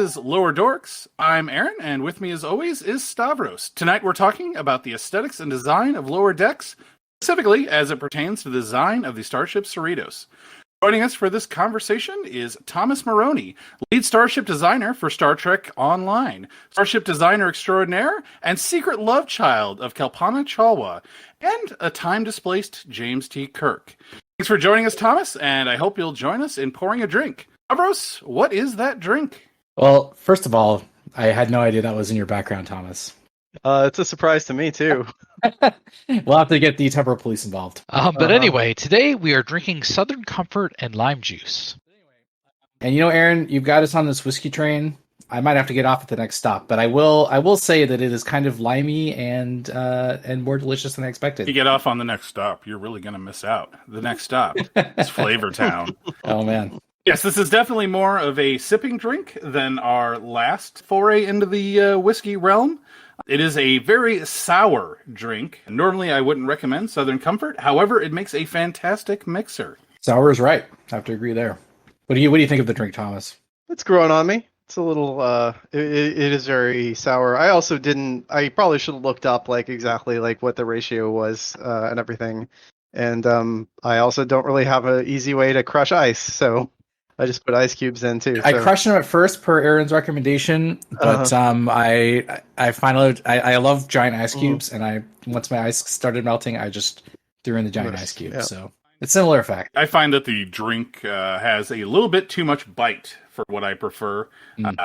is Lower Dorks. I'm Aaron, and with me as always is Stavros. Tonight we're talking about the aesthetics and design of Lower Decks, specifically as it pertains to the design of the starship Cerritos. Joining us for this conversation is Thomas Marrone, lead starship designer for Star Trek Online, starship designer extraordinaire, and secret love child of Kalpana Chawla, and a time-displaced James T. Kirk. Thanks for joining us, Thomas, and I hope you'll join us in pouring a drink. Stavros, what is that drink? Well, first of all, I had no idea that was in your background, Thomas. It's a surprise to me, too. We'll have to get the Temporal Police involved. But anyway, today we are drinking Southern Comfort and lime juice. And you know, Aaron, you've got us on this whiskey train. I might have to get off at the next stop, but I will say that it is kind of limey and more delicious than I expected. You get off on the next stop, you're really going to miss out. The next stop is Flavor Town. Oh, man. Yes, this is definitely more of a sipping drink than our last foray into the whiskey realm. It is a very sour drink. Normally, I wouldn't recommend Southern Comfort. However, it makes a fantastic mixer. Sour is right. I have to agree there. What do you think of the drink, Thomas? It's growing on me. It's a little, it is very sour. I probably should have looked up exactly what the ratio was and everything. And I also don't really have an easy way to crush ice, so I just put ice cubes in too. I crushed them at first per Aaron's recommendation, but I finally I love giant ice cubes, and once my ice started melting, I just threw in the giant ice cubes. Yeah. So it's similar effect. I find that the drink has a little bit too much bite for what I prefer,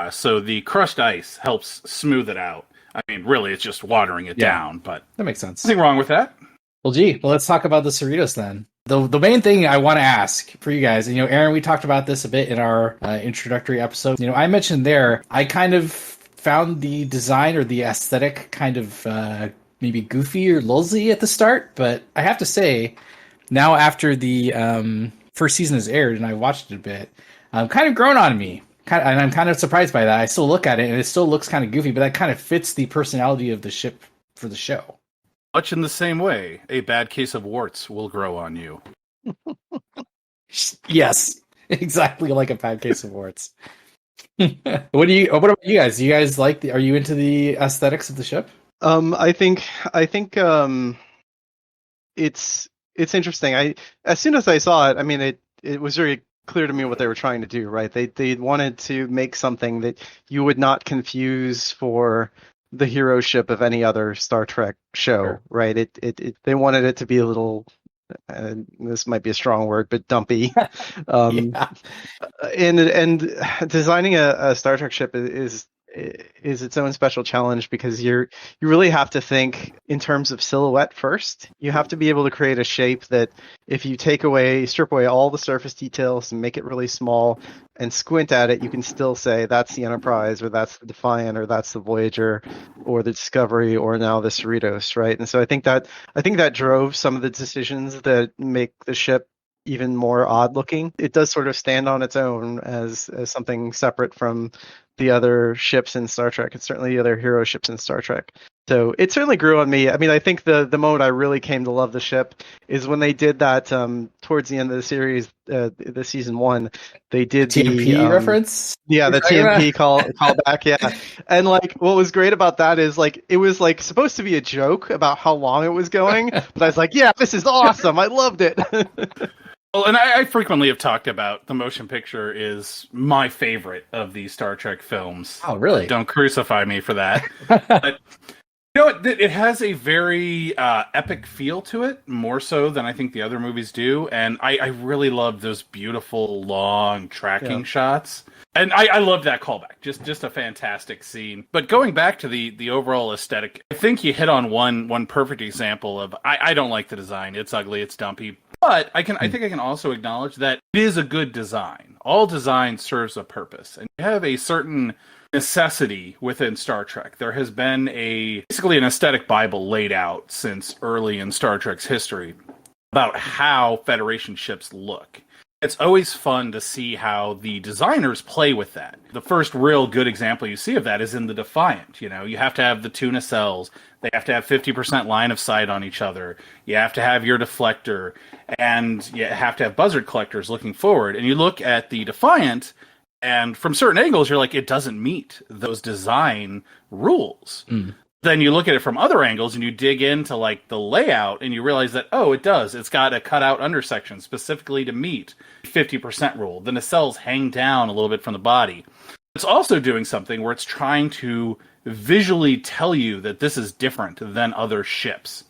so the crushed ice helps smooth it out. I mean, really, it's just watering it down, but that makes sense. Nothing wrong with that. Well, let's talk about the Cerritos then. The main thing I want to ask for you guys, and Aaron, we talked about this a bit in our introductory episode. I mentioned there, I kind of found the design or the aesthetic kind of maybe goofy or lulzy at the start, but I have to say, now after the first season has aired and I watched it a bit, kind of grown on me. And I'm kind of surprised by that. I still look at it and it still looks kind of goofy, but that kind of fits the personality of the ship for the show. Much in the same way, a bad case of warts will grow on you. Yes, exactly like a bad case of warts. What about you guys? Do you guys are you into the aesthetics of the ship? I think it's interesting. As soon as I saw it, I mean, it was very clear to me what they were trying to do, right? They wanted to make something that you would not confuse for the hero ship of any other Star Trek show, sure. Right? They wanted it to be a little, this might be a strong word, but dumpy. Yeah. And designing a Star Trek ship is its own special challenge because you really have to think in terms of silhouette first. You have to be able to create a shape that if you strip away all the surface details and make it really small and squint at it, you can still say that's the Enterprise or that's the Defiant or that's the Voyager or the Discovery or now the Cerritos, right? And so I think that drove some of the decisions that make the ship even more odd looking. It does sort of stand on its own as something separate from the other ships in Star Trek, and certainly the other hero ships in Star Trek. So it certainly grew on me. I mean, I think the moment I really came to love the ship is when they did that towards the end of the series, the season 1. They did TMP reference. Yeah, the TMP call back. Yeah, and what was great about that is it was supposed to be a joke about how long it was going, but I was like, yeah, this is awesome. I loved it. Well, and I frequently have talked about the motion picture is my favorite of the Star Trek films. Oh, really? Don't crucify me for that. But it has a very epic feel to it, more so than I think the other movies do. And I really love those beautiful, long tracking shots. And I love that callback. Just a fantastic scene. But going back to the overall aesthetic, I think you hit on one perfect example of I don't like the design. It's ugly. It's dumpy. But I think I can also acknowledge that it is a good design. All design serves a purpose, and you have a certain necessity within Star Trek. There has been basically an aesthetic Bible laid out since early in Star Trek's history about how Federation ships look. It's always fun to see how the designers play with that. The first real good example you see of that is in the Defiant. You have to have the two nacelles. They have to have 50% line of sight on each other. You have to have your deflector, and you have to have buzzard collectors looking forward. And you look at the Defiant, And from certain angles, you're like, it doesn't meet those design rules. Then you look at it from other angles and you dig into like the layout and you realize that, oh, it does. It's got a cutout undersection specifically to meet 50% rule. The nacelles hang down a little bit from the body. It's also doing something where it's trying to visually tell you that this is different than other ships.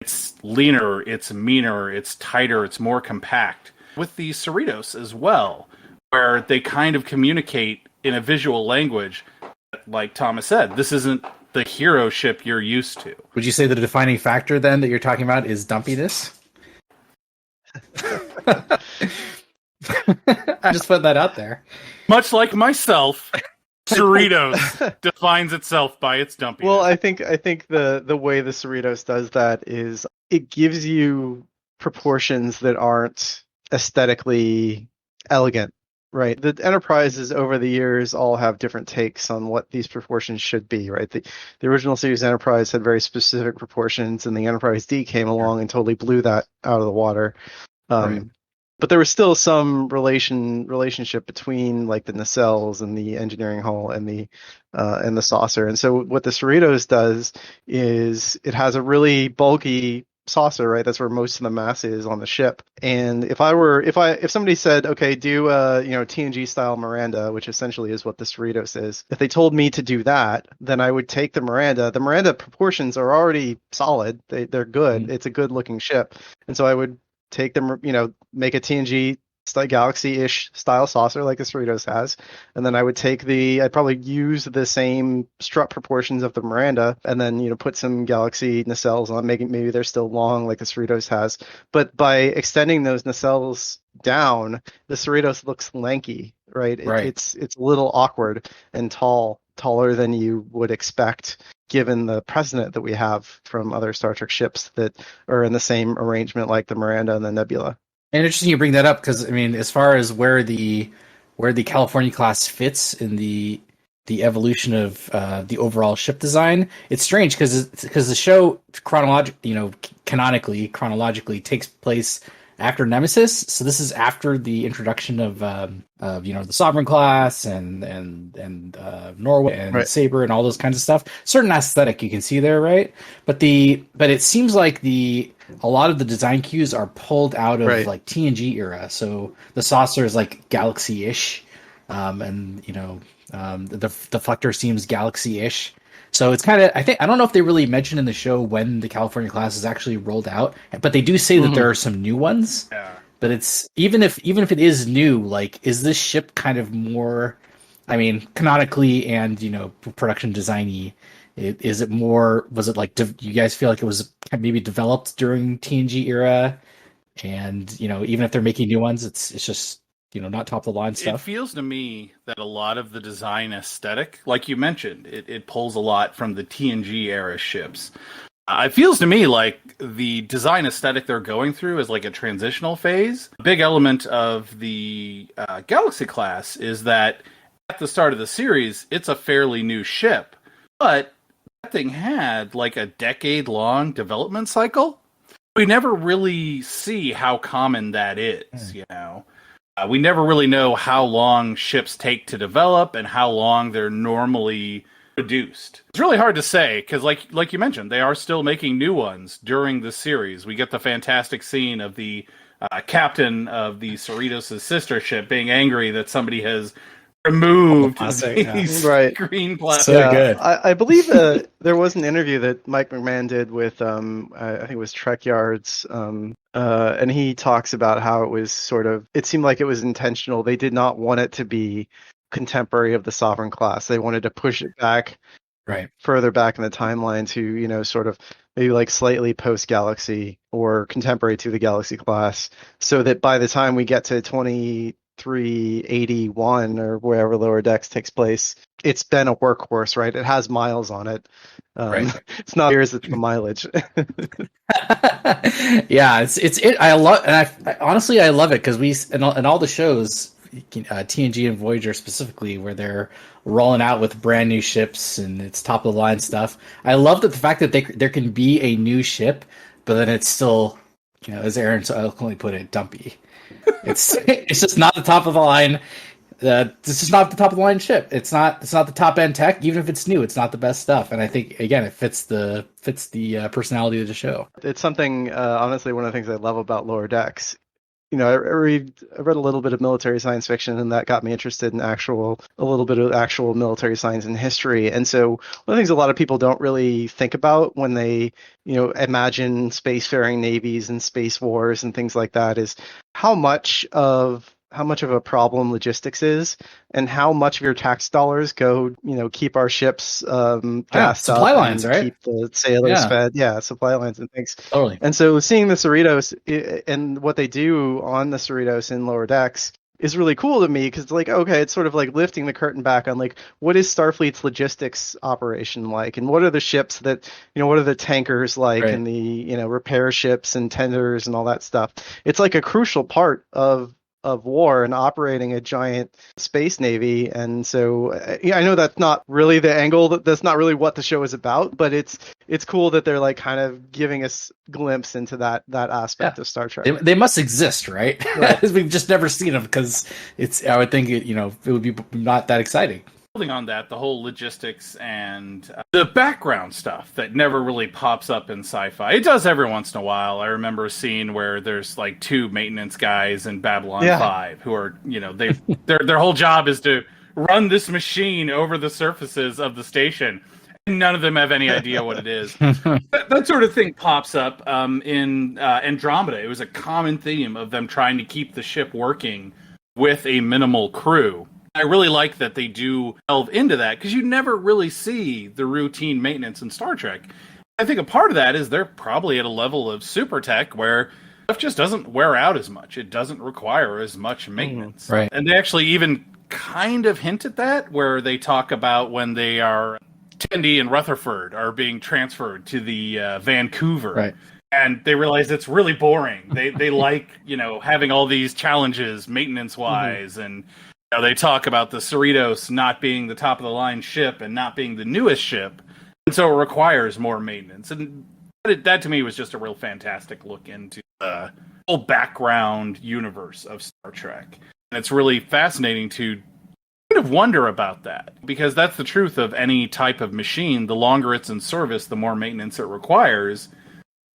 It's leaner, it's meaner, it's tighter, it's more compact. With the Cerritos as well, where they kind of communicate in a visual language, like Thomas said, this isn't the hero ship you're used to. Would you say the defining factor then that you're talking about is dumpiness? I just put that out there. Much like myself, Cerritos defines itself by its dumpiness. Well, I think the way the Cerritos does that is it gives you proportions that aren't aesthetically elegant. Right. The Enterprises over the years all have different takes on what these proportions should be, right? The original series Enterprise had very specific proportions, and the Enterprise D came along and totally blew that out of the water. Right. But there was still some relationship between like the nacelles and the engineering hull and the saucer. And so what the Cerritos does is it has a really bulky saucer, right? That's where most of the mass is on the ship. And if somebody said, okay, do TNG style Miranda, which essentially is what the Cerritos is, if they told me to do that, then I would take the Miranda. The Miranda proportions are already solid. They're good. Mm-hmm. It's a good looking ship. And so I would take them, make a TNG Galaxy-ish style saucer like the Cerritos has, and then I'd probably use the same strut proportions of the Miranda, and then put some Galaxy nacelles on, maybe they're still long like the Cerritos has, but by extending those nacelles down, the Cerritos looks lanky, right? It's a little awkward and taller than you would expect, given the precedent that we have from other Star Trek ships that are in the same arrangement like the Miranda and the Nebula. And interesting you bring that up because, I mean, as far as where the California class fits in the evolution of the overall ship design, it's strange because the show chronologically takes place after Nemesis. So this is after the introduction of the Sovereign class and Norway and Saber and all those kinds of stuff. Certain aesthetic you can see there, right? But it seems like a lot of the design cues are pulled out of like TNG era. So the saucer is like Galaxy-ish, and the deflector seems Galaxy-ish. So it's kind of, I don't know if they really mentioned in the show when the California class is actually rolled out, but they do say that there are some new ones. Yeah. But it's even if it is new, like, is this ship kind of more, I mean, canonically and production designy? Was it like, do you guys feel like it was maybe developed during TNG era? And even if they're making new ones, it's just not top of the line stuff. It feels to me that a lot of the design aesthetic, like you mentioned, it pulls a lot from the TNG era ships. It feels to me like the design aesthetic they're going through is like a transitional phase. A big element of the Galaxy class is that at the start of the series, it's a fairly new ship, but that thing had like a decade-long development cycle. We never really see how common that is, we never really know how long ships take to develop and how long they're normally produced. It's really hard to say because, like you mentioned, they are still making new ones during the series. We get the fantastic scene of the captain of the Cerritos' sister ship being angry that somebody has removed the green plastic. So good. I believe there was an interview that Mike McMahon did with I think it was Trek Yards, and he talks about how it was it seemed like it was intentional. They did not want it to be contemporary of the Sovereign class. They wanted to push it back further back in the timeline to maybe like slightly post Galaxy or contemporary to the Galaxy class, so that by the time we get to 2381 or wherever Lower Decks takes place, it's been a workhorse, right? It has miles on it. It's not years, it's the mileage. Yeah, I love, and I honestly love it because we in all the shows, TNG and Voyager specifically, where they're rolling out with brand new ships and it's top of the line stuff. I love that the fact that there can be a new ship, but then it's still, as Aaron so eloquently put it, dumpy. It's just not the top of the line. This is not the top of the line ship. It's not the top end tech. Even if it's new, it's not the best stuff. And I think again, it fits the personality of the show. It's something, honestly, one of the things I love about Lower Decks. I read a little bit of military science fiction, and that got me interested in a little bit of actual military science and history. And so one of the things a lot of people don't really think about when they, imagine spacefaring navies and space wars and things like that is how much of a problem logistics is, and how much of your tax dollars go, keep our ships gassed supply up, lines, and right? keep the sailors fed, supply lines and things. Totally. And so seeing the Cerritos and what they do on the Cerritos in Lower Decks is really cool to me, because it's like, okay, it's sort of like lifting the curtain back on like, what is Starfleet's logistics operation like, and what are the ships that, what are the tankers like, right. and the repair ships and tenders and all that stuff. It's like a crucial part of war and operating a giant space navy. And so I know that's not really the angle, that's not really what the show is about, but it's cool that they're like kind of giving us glimpse into that aspect of Star Trek. They must exist, right? We've just never seen them, because I would think it would be not that exciting. Building on that, the whole logistics and the background stuff that never really pops up in sci-fi. It does every once in a while. I remember a scene where there's like 2 maintenance guys in Babylon 5 who are, their whole job is to run this machine over the surfaces of the station. And none of them have any idea what it is. That sort of thing pops up in Andromeda. It was a common theme of them trying to keep the ship working with a minimal crew. I really like that they do delve into that, because you never really see the routine maintenance in Star Trek. I think a part of that is they're probably at a level of super tech where stuff just doesn't wear out as much. It doesn't require as much maintenance. Right. And they actually even kind of hint at that, where they talk about when they are Tandy and Rutherford are being transferred to the Vancouver. Right. And they realize it's really boring. They like, having all these challenges maintenance-wise, and they talk about the Cerritos not being the top of the line ship and not being the newest ship, and so it requires more maintenance. And that to me was just a real fantastic look into the whole background universe of Star Trek. And it's really fascinating to kind of wonder about that, because that's the truth of any type of machine. The longer it's in service, the more maintenance it requires.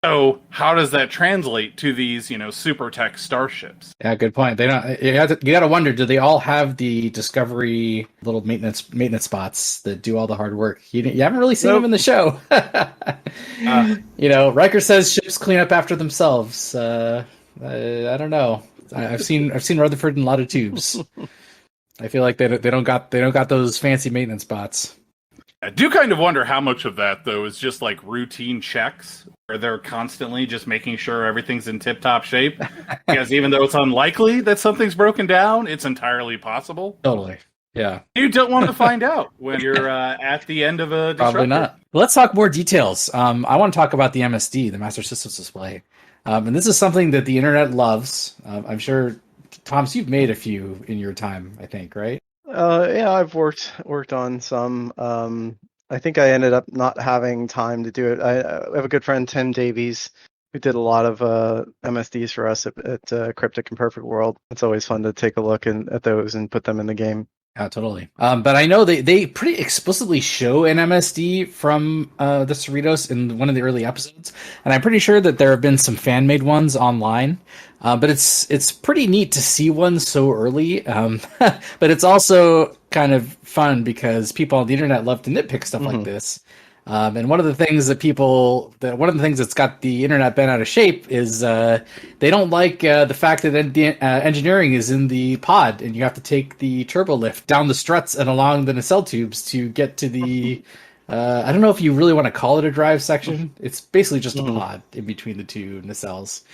So how does that translate to these, super tech starships? Yeah, good point. They don't. You got to wonder, do they all have the Discovery little maintenance spots that do all the hard work? You haven't really seen them in the show. Riker says ships clean up after themselves. I don't know. I've seen Rutherford in a lot of tubes. I feel like they don't got those fancy maintenance spots. I do kind of wonder how much of that, though, is just like routine checks, where they're constantly just making sure everything's in tip-top shape. Because even though it's unlikely that something's broken down, it's entirely possible. Totally. Yeah. You don't want to find out when you're at the end of a disruptor. Probably not. Let's talk more details. I want to talk about the MSD, the Master Systems Display. And this is something that the internet loves. I'm sure, Thomas, you've made a few in your time, I think, right? I've worked on some. I think I ended up not having time to do it. I have a good friend, Tim Davies, who did a lot of MSDs for us at Cryptic and Perfect World. It's always fun to take a look at those and put them in the game. Yeah, totally. But I know they pretty explicitly show an MSD from the Cerritos in one of the early episodes, and I'm pretty sure that there have been some fan-made ones online. But it's pretty neat to see one so early. But it's also kind of fun because people on the internet love to nitpick stuff like this. And one of the things that's got the internet bent out of shape is they don't like the fact that engineering is in the pod, and you have to take the turbo lift down the struts and along the nacelle tubes to get to the. I don't know if you really want to call it a drive section. It's basically just a pod in between the two nacelles.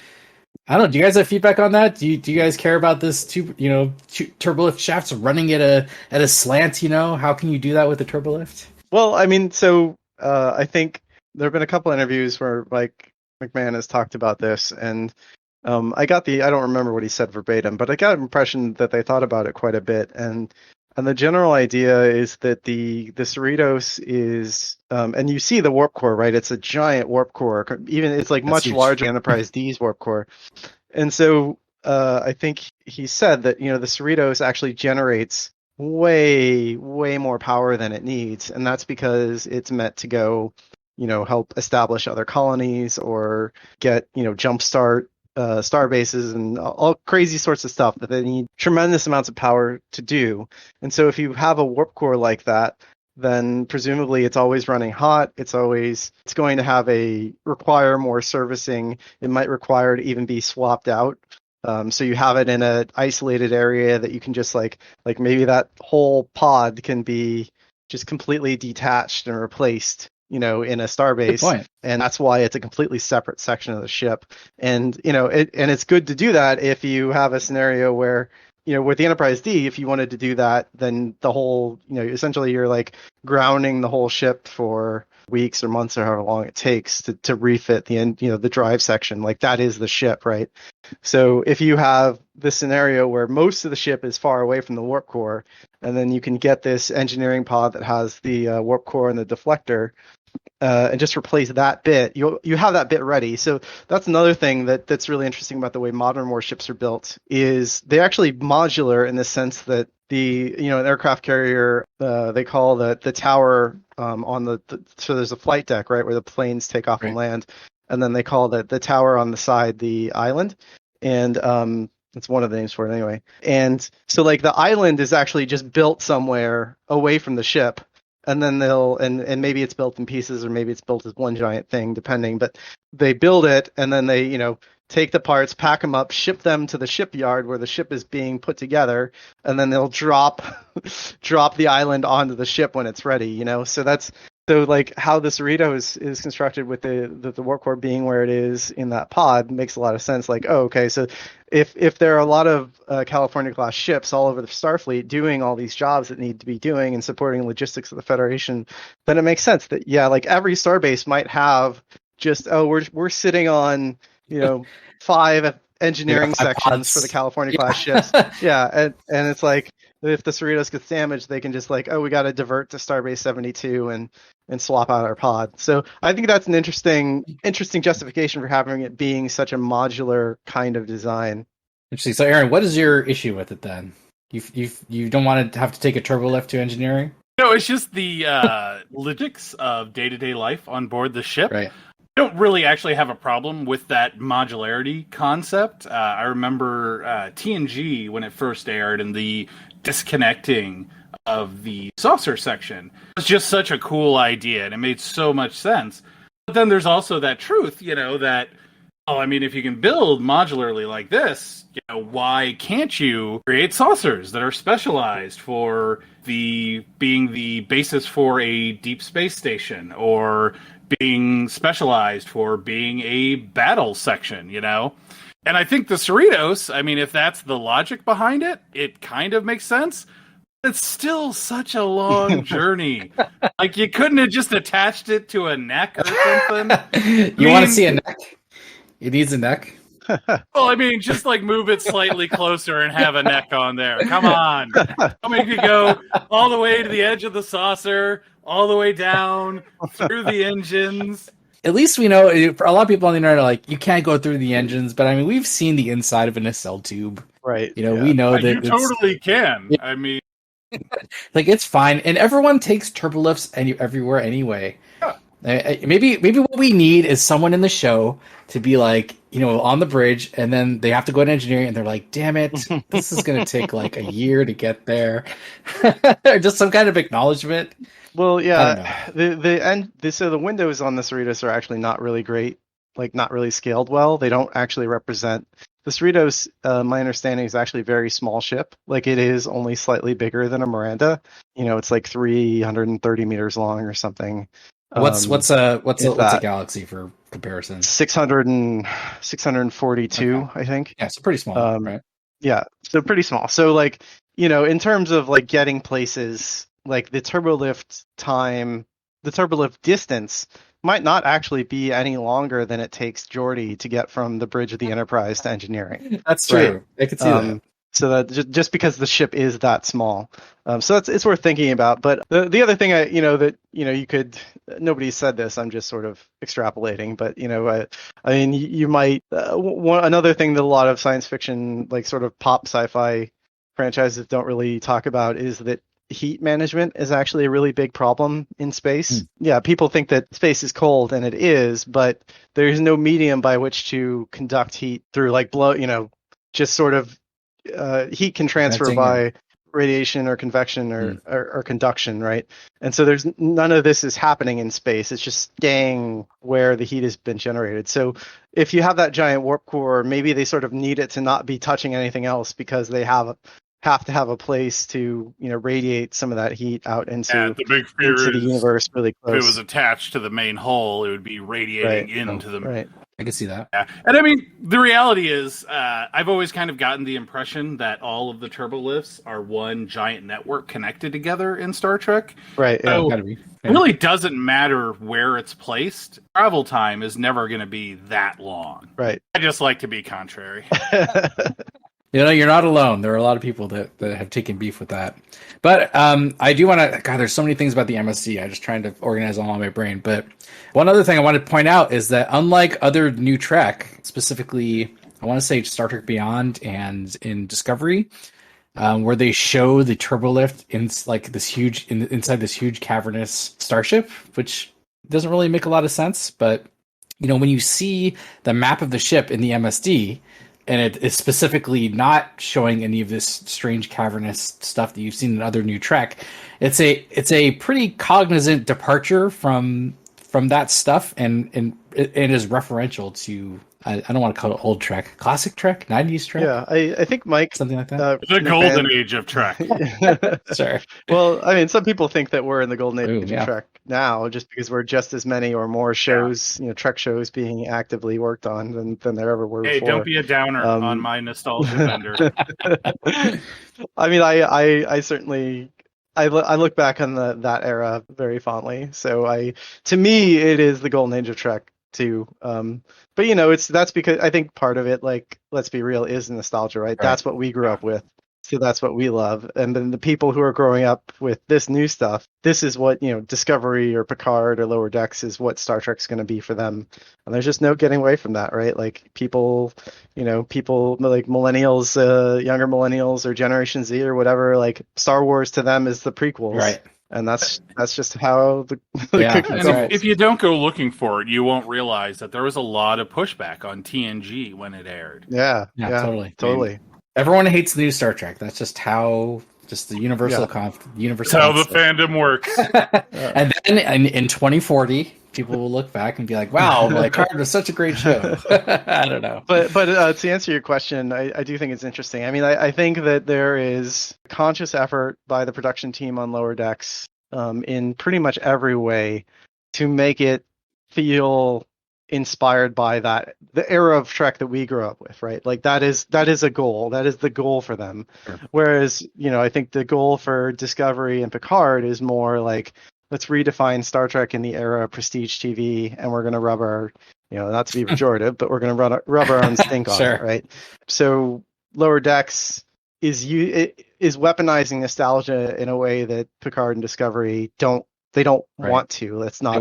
I don't know. Do you guys have feedback on that? Do you guys care about this turbo lift shafts running at a slant? How can you do that with a turbo lift? Well, I mean, so. I think there have been a couple interviews where Mike McMahon has talked about this, and I don't remember what he said verbatim, but I got an impression that they thought about it quite a bit, and the general idea is that the Cerritos is, and you see the warp core, right? It's a giant warp core, even it's like much huge. larger than Enterprise D's warp core, and so I think he said that, the Cerritos actually generates way, way more power than it needs. And that's because it's meant to go, help establish other colonies or get, jumpstart star bases and all crazy sorts of stuff that they need tremendous amounts of power to do. And so if you have a warp core like that, then presumably it's always running hot. It's going to require more servicing. It might require to even be swapped out. So you have it in an isolated area that you can just like maybe that whole pod can be just completely detached and replaced, in a starbase. And that's why it's a completely separate section of the ship. And, and it's good to do that if you have a scenario where, with the Enterprise D, if you wanted to do that, then the whole, essentially you're like grounding the whole ship for weeks or months or however long it takes to refit the end, the drive section. Like that is the ship, right? So if you have this scenario where most of the ship is far away from the warp core, and then you can get this engineering pod that has the warp core and the deflector, and just replace that bit, you have that bit ready. So that's another thing that's really interesting about the way modern warships are built, is they're actually modular in the sense that an aircraft carrier, they call the tower on so there's a flight deck, right, where the planes take off and land, and then they call the tower on the side the island, and that's one of the names for it anyway. And so like the island is actually just built somewhere away from the ship. And then and maybe it's built in pieces or maybe it's built as one giant thing, depending. But they build it and then they, take the parts, pack them up, ship them to the shipyard where the ship is being put together, and then they'll drop the island onto the ship when it's ready. So like how the Cerritos is constructed with the warp core being where it is in that pod makes a lot of sense. Like, oh, okay, so if there are a lot of California class ships all over the Starfleet doing all these jobs that need to be doing and supporting logistics of the Federation, then it makes sense that like every starbase might have just we're sitting on 5 engineering sections pods for the California class ships. Yeah, and it's like if the Cerritos gets damaged, they can just we got to divert to Starbase 72 and swap out our pod. So I think that's an interesting justification for having it being such a modular kind of design. Interesting. So Aaron, what is your issue with it then? You don't want to have to take a turbo lift to engineering? No, it's just the logistics of day-to-day life on board the ship. Right. I don't really actually have a problem with that modularity concept. I remember TNG when it first aired and the disconnecting of the saucer section. It was just such a cool idea and it made so much sense. But then there's also that truth, that, if you can build modularly like this, why can't you create saucers that are specialized for being the basis for a deep space station or being specialized for being a battle section, And I think the Cerritos, if that's the logic behind it, it kind of makes sense. It's still such a long journey. Like, you couldn't have just attached it to a neck or something. You want to see a neck? It needs a neck? Well, just move it slightly closer and have a neck on there. Come on. I'll make you go all the way to the edge of the saucer, all the way down through the engines. At least we know, for a lot of people on the internet are like, you can't go through the engines, but we've seen the inside of a nacelle tube. Right. We know that you totally can. Yeah. It's fine. And everyone takes turbo lifts everywhere anyway. Yeah. Maybe what we need is someone in the show to be on the bridge, and then they have to go to engineering, and they're like, damn it, this is going to take a year to get there. Just some kind of acknowledgement. Well, yeah, so the windows on the Cerritos are actually not really great, not really scaled well. They don't actually represent the Cerritos. My understanding is actually a very small ship. It is only slightly bigger than a Miranda. It's 330 meters long or something. What's a galaxy for comparison? 642, okay. I think. Yeah, it's pretty small, right? Yeah, so pretty small. So in terms of getting places, the turbolift time, the turbolift distance might not actually be any longer than it takes Geordi to get from the bridge of the Enterprise to engineering. That's true. Right? I could see that. So that just because the ship is that small, so it's worth thinking about. But the other thing you could, nobody said this. I'm just sort of extrapolating, but I mean, you might another thing that a lot of science fiction, like sort of pop sci-fi franchises don't really talk about is that heat management is actually a really big problem in space. Yeah, people think that space is cold, and it is, but there's no medium by which to conduct heat through, like just sort of heat can transfer by radiation or convection or conduction, right? And so there's none of this is happening in space. It's just staying where the heat has been generated. So if you have that giant warp core, maybe they sort of need it to not be touching anything else because they have to have a place to radiate some of that heat out into the big fear into the is universe really close. If it was attached to the main hull, it would be radiating into the right. I can see that. Yeah. And I mean, the reality is, I've always kind of gotten the impression that all of the turbolifts are one giant network connected together in Star Trek. Right. Yeah. So it really doesn't matter where it's placed. Travel time is never going to be that long. Right. I just like to be contrary. You're not alone. There are a lot of people that have taken beef with that. But I do want to... God, there's so many things about the MSC. I'm just trying to organize all in my brain. But one other thing I want to point out is that unlike other new Trek, specifically, I want to say Star Trek Beyond and in Discovery, where they show the turbolift inside this huge cavernous starship, which doesn't really make a lot of sense. But when you see the map of the ship in the MSD, and it is specifically not showing any of this strange cavernous stuff that you've seen in other new Trek, it's a pretty cognizant departure from that stuff, and it is referential to, I don't want to call it old Trek, classic Trek, 90s Trek. Yeah, I think Mike, something like that. The golden age of Trek. Sure. Well, I mean, some people think that we're in the golden age of Trek now, just because we're just as many or more shows, Trek shows being actively worked on than there ever were before. Hey, don't be a downer on my nostalgia vendor. I mean, I certainly. I look back on that era very fondly. So to me, it is the golden age of Trek too. But that's because I think part of it, like, let's be real, is nostalgia, right? That's what we grew up with. So that's what we love. And then the people who are growing up with this new stuff, this is what, Discovery or Picard or Lower Decks is what Star Trek's going to be for them. And there's just no getting away from that, right? Like people like millennials, younger millennials or Generation Z or whatever, like Star Wars to them is the prequels. Right. And that's just how the if you don't go looking for it, you won't realize that there was a lot of pushback on TNG when it aired. Yeah, totally. I mean, everyone hates the new Star Trek. That's just how, just the universal That's how the fandom works. And then in 2040, people will look back and be like, "Wow, Picard was such a great show." I don't know. But to answer your question, I do think it's interesting. I mean, I think that there is conscious effort by the production team on Lower Decks in pretty much every way to make it feel inspired by the era of Trek that we grew up with, right? Like that is a goal. That is the goal for them. Sure. Whereas, I think the goal for Discovery and Picard is more like, let's redefine Star Trek in the era of prestige TV, and we're going to rub our, not to be pejorative, but we're going to rub our own stink on it, right? So Lower Decks is weaponizing nostalgia in a way that Picard and Discovery don't want to. That's not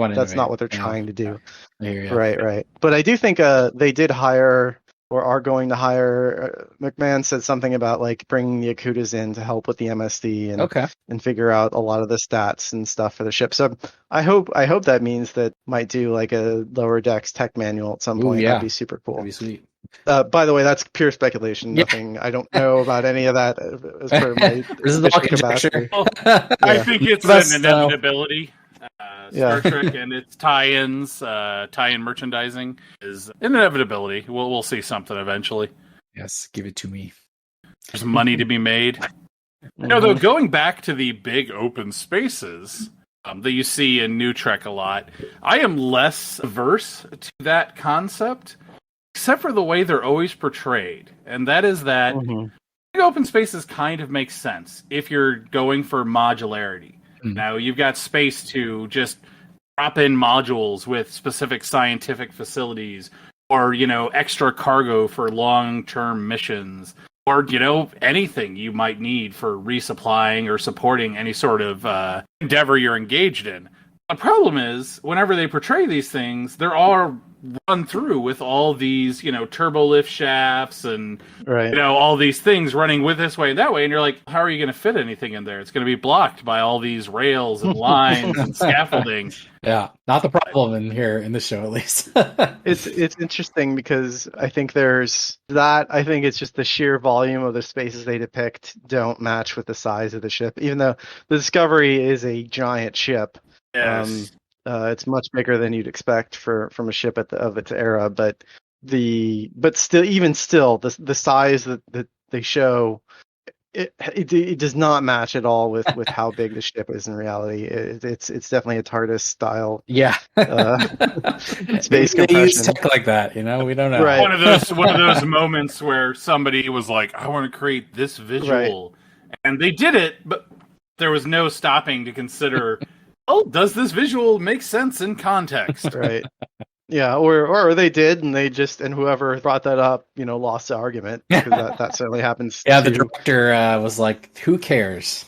what they're trying to do. Right. But I do think they did hire, or are going to hire. McMahon said something about like bringing the Akutas in to help with the MSD and figure out a lot of the stats and stuff for the ship. So I hope that means that might do like a Lower Decks tech manual at some point. That'd be super cool. That'd be sweet. By the way, that's pure speculation. Nothing. I don't know about any of that as part of my conjecture. I think it's an inevitability. Star Trek and its tie-ins, tie-in merchandising is an inevitability. We'll see something eventually. Yes, give it to me. There's money to be made. Though, going back to the big open spaces that you see in New Trek a lot, I am less averse to that concept, except for the way they're always portrayed. And that is that big open spaces kind of make sense if you're going for modularity. Now, you've got space to just drop in modules with specific scientific facilities or, extra cargo for long-term missions or anything you might need for resupplying or supporting any sort of endeavor you're engaged in. The problem is, whenever they portray these things, they're all run through with all these, turbo lift shafts and, Right. all these things running with this way and that way. And you're like, how are you going to fit anything in there? It's going to be blocked by all these rails and lines and scaffolding. Yeah, not the problem in here in this show, at least. It's interesting because I think there's that. I think it's just the sheer volume of the spaces they depict don't match with the size of the ship, even though the Discovery is a giant ship. Yes. It's much bigger than you'd expect from a ship of its era, but still, the size that they show, it does not match at all with how big the ship is in reality. It's definitely a TARDIS style. Yeah. Space Maybe they use compression. tech like that, we don't know. Right. One of those moments where somebody was like, I want to create this visual. Right. And they did it, but there was no stopping to consider, does this visual make sense in context? Right. Yeah, or they did, and whoever brought that up, lost the argument, because that certainly happens. Yeah, the director was like, "Who cares?"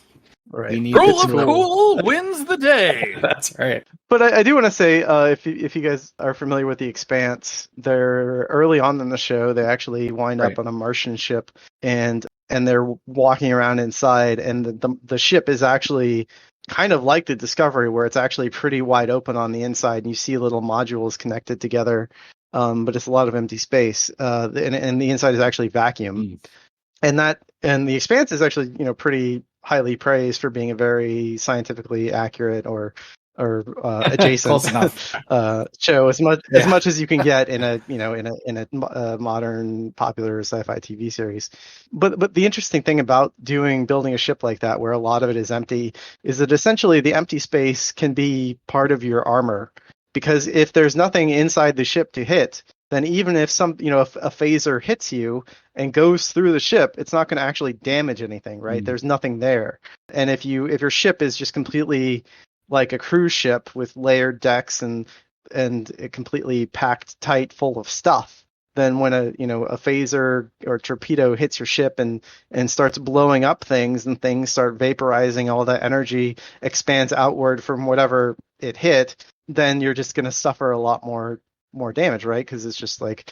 Right. Rule of cool wins the day. That's right. But I do want to say, if you guys are familiar with The Expanse, they're early on in the show. They actually wind up on a Martian ship, and they're walking around inside, and the ship is actually kind of like the Discovery, where it's actually pretty wide open on the inside, and you see little modules connected together, but it's a lot of empty space, and the inside is actually vacuum. And The Expanse is actually pretty highly praised for being a very scientifically accurate or adjacent show, as much as you can get in a modern popular sci-fi TV series. But the interesting thing about building a ship like that, where a lot of it is empty, is that essentially the empty space can be part of your armor, because if there's nothing inside the ship to hit, then even if if a phaser hits you and goes through the ship, it's not going to actually damage anything, right? There's nothing there. And if your ship is just completely like a cruise ship with layered decks and it completely packed tight full of stuff, then when a phaser or torpedo hits your ship and starts blowing up things, and things start vaporizing, all that energy expands outward from whatever it hit, then you're just going to suffer a lot more damage, right? Because it's just like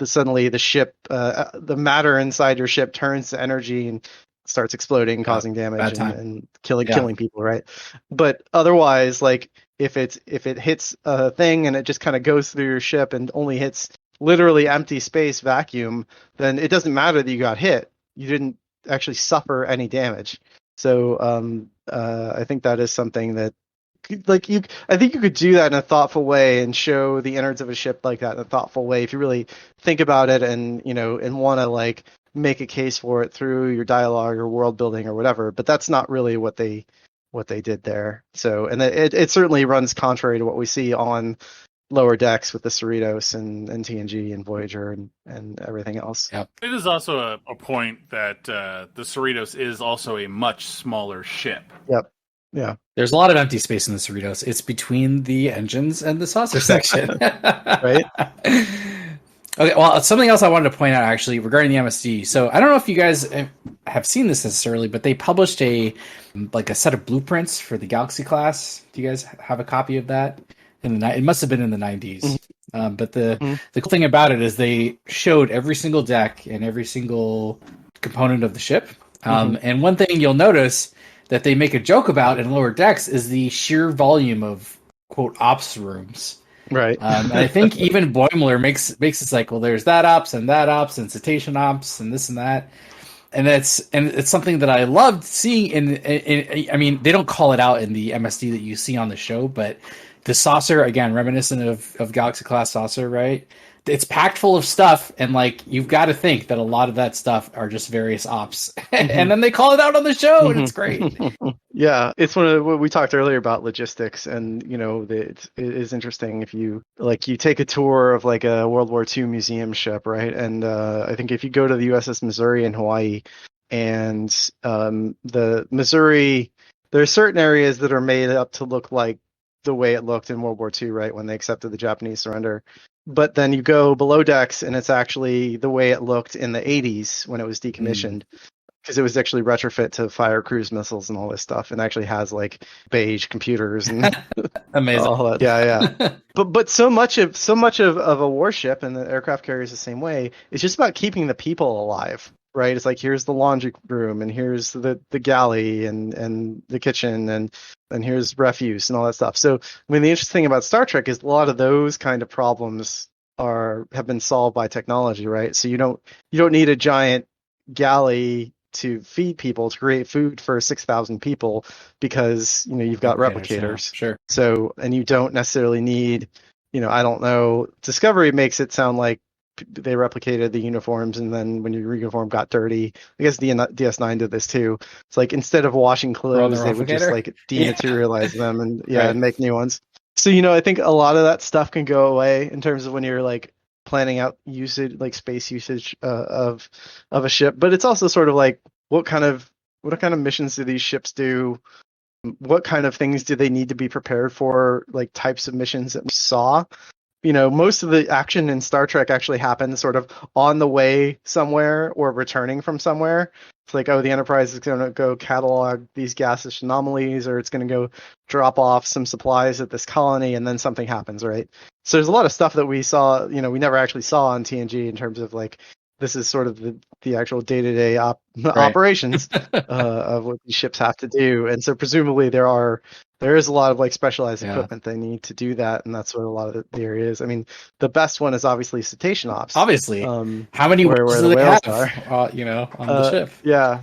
suddenly the ship, the matter inside your ship turns to energy and starts exploding, causing damage and killing people, right? But otherwise, like if it hits a thing and it just kind of goes through your ship and only hits literally empty space vacuum, then it doesn't matter that you got hit. You didn't actually suffer any damage. So I think that is something that I think you could do that in a thoughtful way and show the innards of a ship like that in a thoughtful way if you really think about it and want to make a case for it through your dialogue or world building or whatever. But that's not really what they did there. So, and it certainly runs contrary to what we see on Lower Decks with the Cerritos and TNG and Voyager and everything else. Yep. It is also a point that the Cerritos is also a much smaller ship. Yep. Yeah. There's a lot of empty space in the Cerritos. It's between the engines and the saucer section. Right. Okay, well, something else I wanted to point out, actually, regarding the MSD. So I don't know if you guys have seen this necessarily, but they published a set of blueprints for the Galaxy class. Do you guys have a copy of that? It must have been in the 90s. Mm-hmm. But the cool thing about it is they showed every single deck and every single component of the ship. And one thing you'll notice that they make a joke about in Lower Decks is the sheer volume of, quote, ops rooms. Right. And I think even Boimler makes it like, well, there's that ops and cetacean ops and this and that. And it's something that I loved seeing in I mean, they don't call it out in the MSD that you see on the show, but the saucer, again, reminiscent of Galaxy class saucer, right? It's packed full of stuff, and you've got to think that a lot of that stuff are just various ops, and then they call it out on the show, and it's great. Yeah, it's one of what we talked earlier about logistics, and it is interesting if you take a tour of a World War II museum ship, right? And I think if you go to the U.S.S. Missouri in Hawaii, and the Missouri, there are certain areas that are made up to look like the way it looked in World War II, right, when they accepted the Japanese surrender. but then you go below decks and it's actually the way it looked in the 80s when it was decommissioned. Because it was actually retrofit to fire cruise missiles and all this stuff, and actually has like beige computers and Amazing. all that. Yeah. But so much of a warship, and the aircraft carrier is the same way. It's just about keeping the people alive, right? It's like, here's the laundry room, and here's the galley, and the kitchen, and here's refuse and all that stuff. So I mean, the interesting thing about Star Trek is a lot of those kind of problems have been solved by technology, right? So you don't need a giant galley to feed people, to create food for 6,000 people, because you've got replicators. Sure. So, and you don't necessarily need, I don't know. Discovery makes it sound like they replicated the uniforms, and then when your uniform got dirty, I guess DS9 did this too. It's like, instead of washing clothes, they would just like dematerialize them and and make new ones. So I think a lot of that stuff can go away in terms of when you're like planning out usage, like space usage of a ship. But it's also sort of like, what kind of missions do these ships do? What kind of things do they need to be prepared for? Like, types of missions that we saw. Most of the action in Star Trek actually happens sort of on the way somewhere or returning from somewhere. It's like, oh, the Enterprise is going to go catalog these gaseous anomalies, or it's going to go drop off some supplies at this colony, and then something happens, right? So there's a lot of stuff that we saw, we never actually saw on TNG in terms of like, this is sort of the actual day-to-day operations of what these ships have to do. And so presumably there is a lot of like specialized equipment they need to do that, and that's what a lot of the area is. I mean, the best one is obviously cetacean ops. Obviously. How many where the whales are? On the ship. Yeah.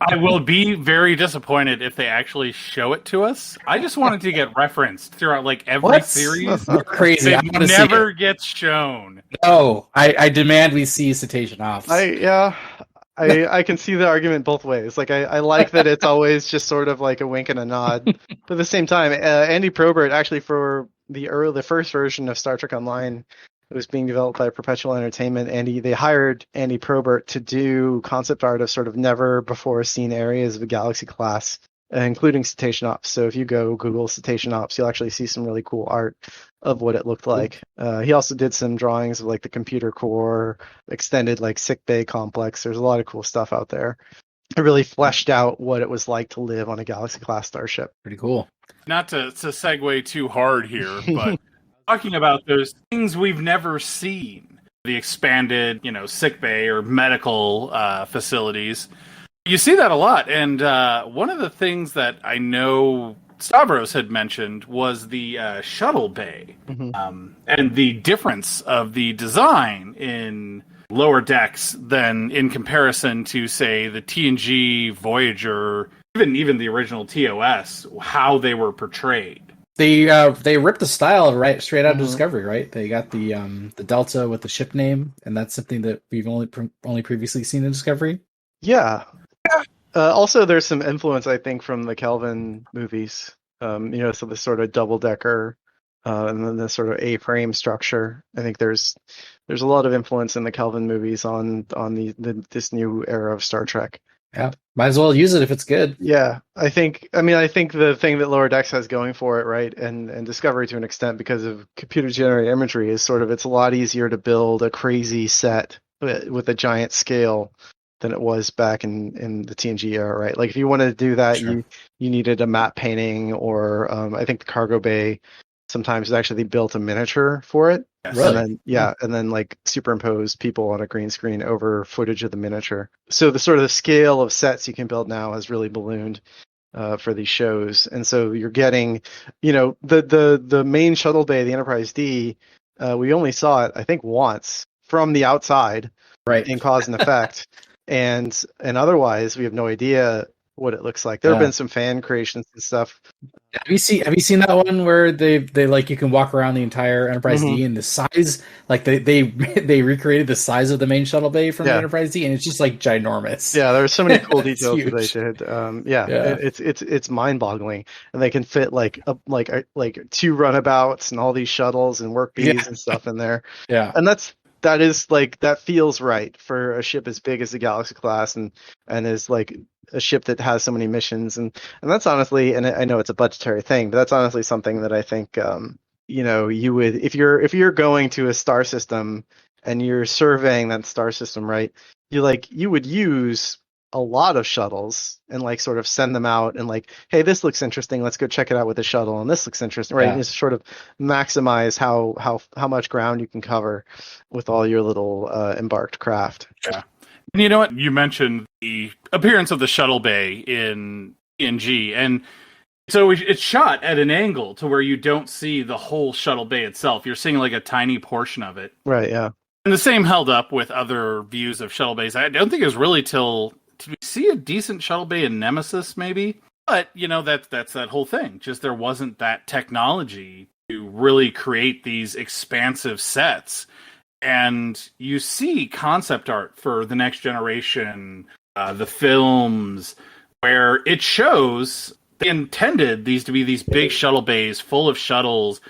I will be very disappointed if they actually show it to us. I just wanted to get referenced throughout like every series. You're crazy. It never gets shown. No, I demand we see cetacean ops. I can see the argument both ways. Like, I like that it's always just sort of like a wink and a nod. But at the same time, Andy Probert, actually, for the first version of Star Trek Online, it was being developed by Perpetual Entertainment. They hired Andy Probert to do concept art of sort of never before seen areas of a Galaxy class, including cetacean ops. So if you go Google cetacean ops, you'll actually see some really cool art of what it looked like. He also did some drawings of like the computer core, extended like sick bay complex. There's a lot of cool stuff out there. It really fleshed out what it was like to live on a Galaxy class starship. Pretty cool. Not to segue too hard here, but talking about those things we've never seen, the expanded, sick bay or medical facilities, you see that a lot. And one of the things that I know Stavros had mentioned was the Shuttlebay, and the difference of the design in Lower Decks than in comparison to, say, the TNG, Voyager, even the original TOS, how they were portrayed. They ripped the style right straight out of Discovery, right? They got the Delta with the ship name, and that's something that we've only previously seen in Discovery. Yeah. Also, there's some influence, I think, from the Kelvin movies. So the sort of double decker, and then the sort of A-frame structure. I think there's a lot of influence in the Kelvin movies on this new era of Star Trek. Yeah, might as well use it if it's good. Yeah, I think the thing that Lower Decks has going for it, right, and Discovery to an extent, because of computer-generated imagery, is sort of, it's a lot easier to build a crazy set with a giant scale than it was back in the TNG era, right? Like, if you wanted to do that, sure, you needed a matte painting, or I think the cargo bay sometimes actually built a miniature for it. Yes. Really? And then like superimpose people on a green screen over footage of the miniature. So the sort of the scale of sets you can build now has really ballooned for these shows, and so you're getting, the main shuttle bay, the Enterprise D. We only saw it, I think, once from the outside, right, in cause and effect, and otherwise we have no idea what it looks like. There have been some fan creations and stuff. Have you seen that one where they like, you can walk around the entire Enterprise D, and the size, like they recreated the size of the main shuttle bay from the Enterprise D, and it's just like ginormous. Yeah, there's so many cool details that they did. It's mind-boggling, and they can fit like two runabouts and all these shuttles and work bees and stuff in there. Yeah, and that feels right for a ship as big as the Galaxy class, and is like a ship that has so many missions, and that's honestly, and I know it's a budgetary thing, but that's honestly something that I think you would, if you're going to a star system and you're surveying that star system, right? You would use a lot of shuttles and like sort of send them out and like, hey, this looks interesting, let's go check it out with the shuttle, and this looks interesting, right? Yeah. And just sort of maximize how much ground you can cover with all your little embarked craft. Yeah. And you know what? You mentioned the appearance of the Shuttlebay in TNG, and so it's shot at an angle to where you don't see the whole Shuttlebay itself. You're seeing like a tiny portion of it. Right, yeah. And the same held up with other views of Shuttlebays. I don't think it was really till did we see a decent Shuttlebay in Nemesis, maybe? But, that's that whole thing. Just there wasn't that technology to really create these expansive sets. And you see concept art for The Next Generation, the films, where it shows they intended these to be these big shuttle bays full of shuttles,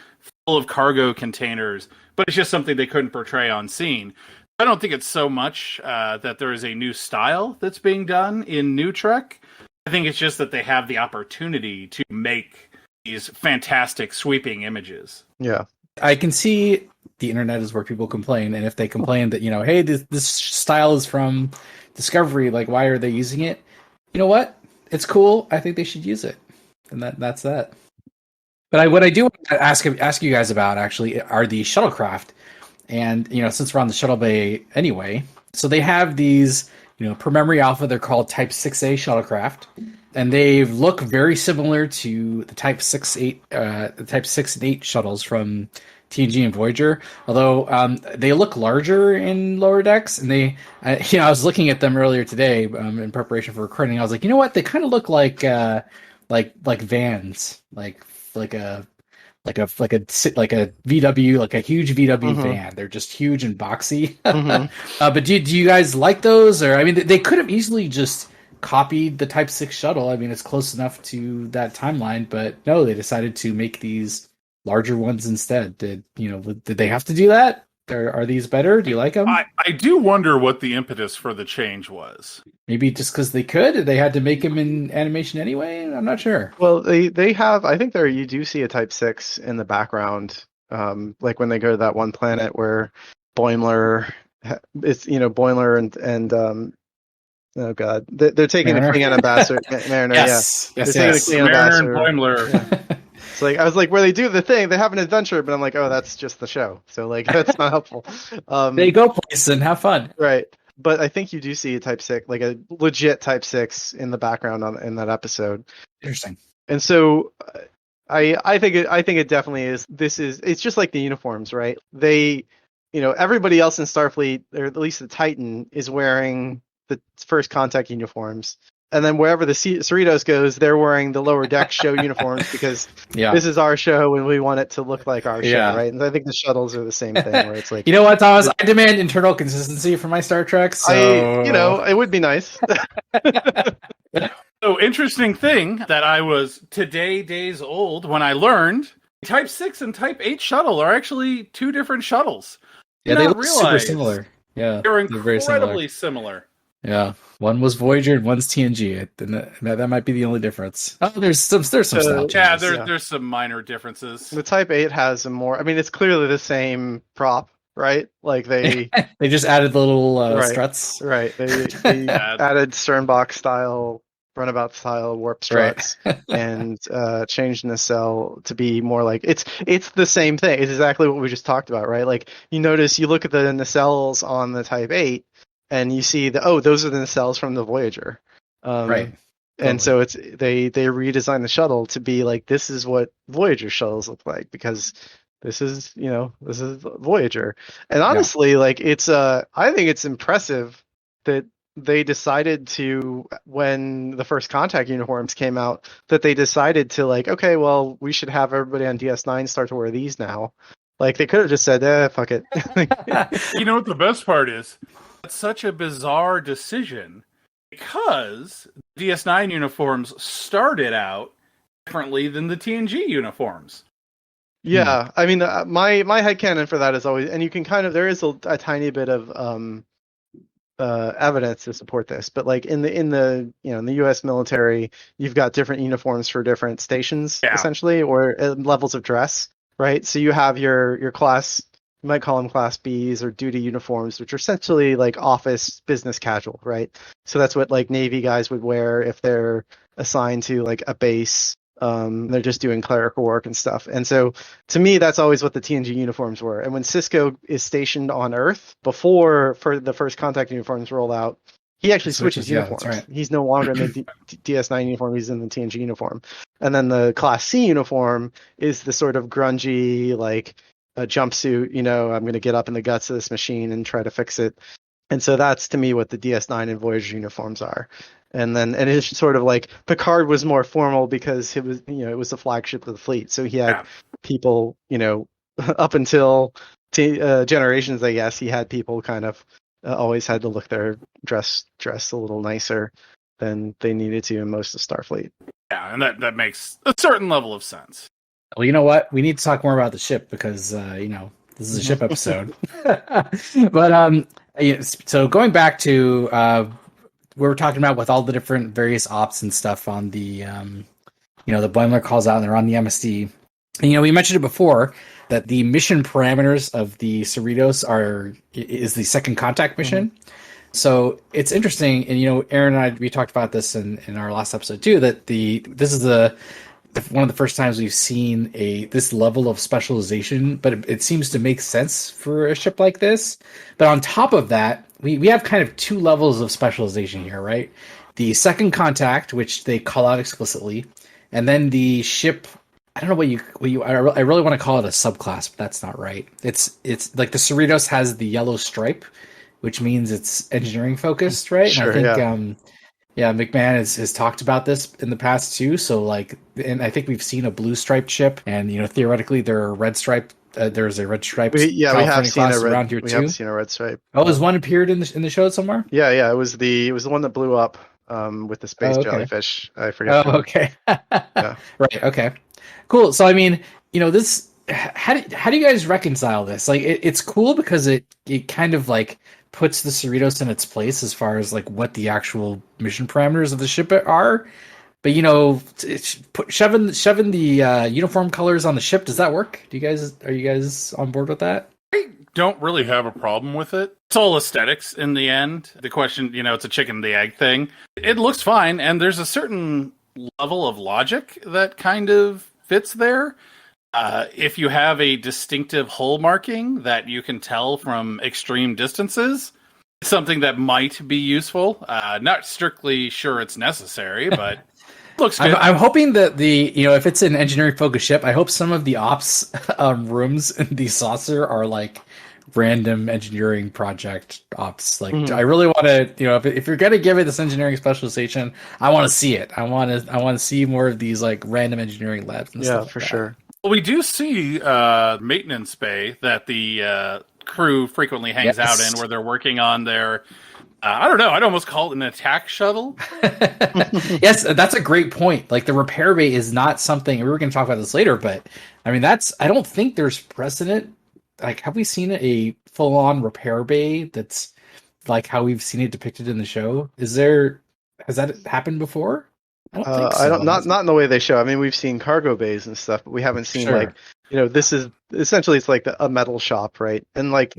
full of cargo containers, but it's just something they couldn't portray on scene. I don't think it's so much that there is a new style that's being done in New Trek. I think it's just that they have the opportunity to make these fantastic sweeping images. Yeah. I can see the internet is where people complain, and if they complain that, hey, this style is from Discovery, like, why are they using it? You know what? It's cool. I think they should use it. And that's that. But what I do want to ask you guys about, actually, are the shuttlecraft. And, since we're on the shuttle bay anyway, so they have these, per memory alpha, they're called Type 6A shuttlecraft. And they look very similar to the Type 6-8, the Type 6 and 8 shuttles from TNG and Voyager, although they look larger in Lower Decks. And they, I was looking at them earlier today in preparation for recording. I was like, you know what? They kind of look like vans, like a VW, like a huge VW van. They're just huge and boxy. But do you guys like those? Or, I mean, they could have easily just copied the Type 6 shuttle. I mean, it's close enough to that timeline, but no, they decided to make these larger ones instead. Did they have to do that? Are these better? Do you like them? I do wonder what the impetus for the change was. Maybe just because they could. They had to make them in animation anyway. I'm not sure. Well, they have. I think you do see a Type 6 in the background, like when they go to that one planet where Boimler, Boimler and oh god, they're taking Mariner. the Klingon ambassador, Mariner. Yes, yeah, yes, they're yes. taking the Klingon Mariner and ambassador. Boimler. Yeah. It's like I was like, where they do the thing, they have an adventure, but I'm like, oh, that's just the show, so like that's not helpful. They go places and have fun, right? But I think you do see a Type 6, like a legit Type 6 in the background in that episode. Interesting. And so I think it definitely is. It's just like the uniforms, right? They, everybody else in Starfleet, or at least the Titan, is wearing the first contact uniforms. And then wherever the Cerritos goes, they're wearing the Lower Deck show uniforms because this is our show and we want it to look like our show, right? And I think the shuttles are the same thing, where it's like, you know what, Thomas? I demand internal consistency for my Star Trek. So it would be nice. So interesting thing that I was days old when I learned Type 6 and Type 8 shuttle are actually two different shuttles. Yeah, they look super similar. Yeah, they're very incredibly similar. Yeah, one was Voyager and one's TNG. That might be the only difference. Oh, there's some style changes. Yeah, there's some minor differences. The Type 8 has some more. I mean, it's clearly the same prop, right? Like they just added the little struts. Right. They added Sternbach style, runabout style warp struts, and changed the nacelle to be more like it's the same thing. It's exactly what we just talked about, right? Like you look at the nacelles on the Type 8. And you see those are the nacelles from the Voyager, right? And so they redesigned the shuttle to be like, this is what Voyager shuttles look like, because this is Voyager. And honestly, like I think it's impressive that they decided to, when the first contact uniforms came out, that they decided to like, okay, well, we should have everybody on DS9 start to wear these now. Like they could have just said, fuck it. You know what the best part is? It's such a bizarre decision because DS9 uniforms started out differently than the TNG uniforms. Yeah, I mean, my headcanon for that is always, and you can there is a tiny bit of evidence to support this, but like in the U.S. military, you've got different uniforms for different stations, essentially, or levels of dress. right? So you have your class, you might call them class Bs or duty uniforms, which are essentially like office business casual, right? So that's what like Navy guys would wear if they're assigned to like a base. They're just doing clerical work and stuff. And so to me, that's always what the TNG uniforms were. And when Cisco is stationed on Earth, before for the first contact uniforms roll out, he actually switches uniforms. That's right. He's no longer in the DS9 uniform, he's in the TNG uniform. And then the Class C uniform is the sort of grungy, like a jumpsuit, I'm going to get up in the guts of this machine and try to fix it. And so that's to me what the DS9 and Voyager uniforms are. And it's sort of like Picard was more formal because it was, it was the flagship of the fleet. So he had people, up until generations, I guess, he had people kind of always had to look their dress a little nicer than they needed to in most of Starfleet. Yeah, and that makes a certain level of sense. Well, you know what? We need to talk more about the ship because, this is a ship episode. But so going back to we were talking about with all the different various ops and stuff on the, the Boimler calls out and they're on the MSD. And, we mentioned it before that the mission parameters of the Cerritos is the second contact mission. Mm-hmm. So it's interesting, and Aaron and I we talked about this in our last episode too. That this is one of the first times we've seen this level of specialization, but it seems to make sense for a ship like this. But on top of that, we have kind of two levels of specialization here, right? The second contact, which they call out explicitly, and then the ship. I don't know I really want to call it a subclass, but that's not right. It's like the Cerritos has the yellow stripe, which means it's engineering focused, right? Sure, and I think, McMahon has talked about this in the past too. So and I think we've seen a blue striped ship, and theoretically there are red striped. There's a red stripe. We have seen a red. Around here we have seen a red stripe. Oh, has one appeared in the show somewhere? Yeah. It was the one that blew up with the space jellyfish. I forget. Oh, okay. Yeah. Right. Okay. Cool. So this. How do you guys reconcile this? Like, it's cool because it kind of like puts the Cerritos in its place as far as like what the actual mission parameters of the ship are. But shoving the uniform colors on the ship, does that work? Are you guys on board with that? I don't really have a problem with it. It's all aesthetics in the end. The question, it's a chicken and the egg thing. It looks fine, and there's a certain level of logic that kind of fits there. If you have a distinctive hull marking that you can tell from extreme distances, it's something that might be useful. Not strictly sure it's necessary, but looks good. I'm hoping that if it's an engineering focused ship, I hope some of the ops rooms in the saucer are like random engineering project ops. Like, I really want to, if you're gonna give it this engineering specialization, I want to see it. I want to see more of these like random engiering labs. And stuff for like sure. Well, we do see maintenance bay that the crew frequently hangs out in, where they're working on their. I don't know. I'd almost call it an attack shuttle. Yes, that's a great point. Like the repair bay is not something we were going to talk about this later, but I mean I don't think there's precedent. Like, have we seen a full-on repair bay that's like how we've seen it depicted in the show? Has that happened before? I don't think so. Not in the way they show. I mean, we've seen cargo bays and stuff, but we haven't seen this is essentially it's like a metal shop, right? And like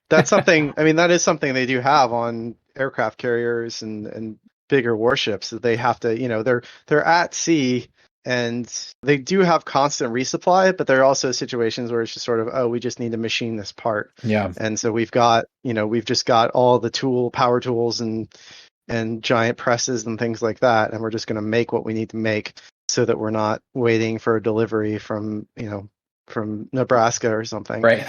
that's something. I mean, that is something they do have on aircraft carriers and bigger warships that they have to. They're at sea and they do have constant resupply, but there are also situations where it's just sort of we just need to machine this part. Yeah. And so we've just got all the power tools and giant presses and things like that, and we're just going to make what we need to make so that we're not waiting for a delivery from Nebraska or something, right?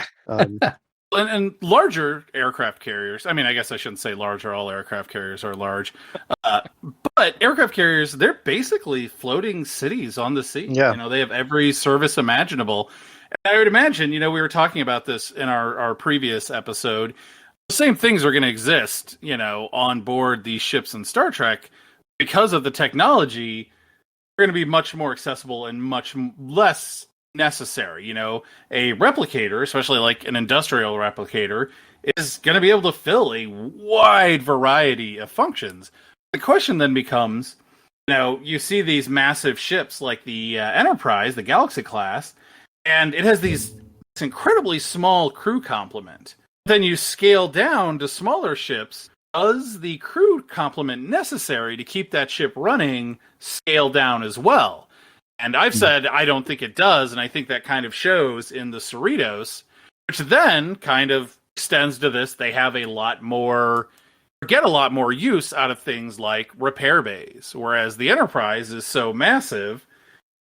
And larger aircraft carriers, I mean, I guess I shouldn't say large, or all aircraft carriers are large, but aircraft carriers, they're basically floating cities on the sea. They have every service imaginable. And I would imagine, we were talking about this in our previous episode. The same things are going to exist, on board these ships in Star Trek because of the technology. They're going to be much more accessible and much less necessary. A replicator, especially like an industrial replicator, is going to be able to fill a wide variety of functions. The question then becomes, you see these massive ships like the Enterprise, the Galaxy class, and it has this incredibly small crew complement. Then you scale down to smaller ships. Does the crew complement necessary to keep that ship running scale down as well? And I've said I don't think it does, and I think that kind of shows in the Cerritos, which then kind of extends to this. They have a lot more, get a lot more use out of things like repair bays, whereas the Enterprise is so massive,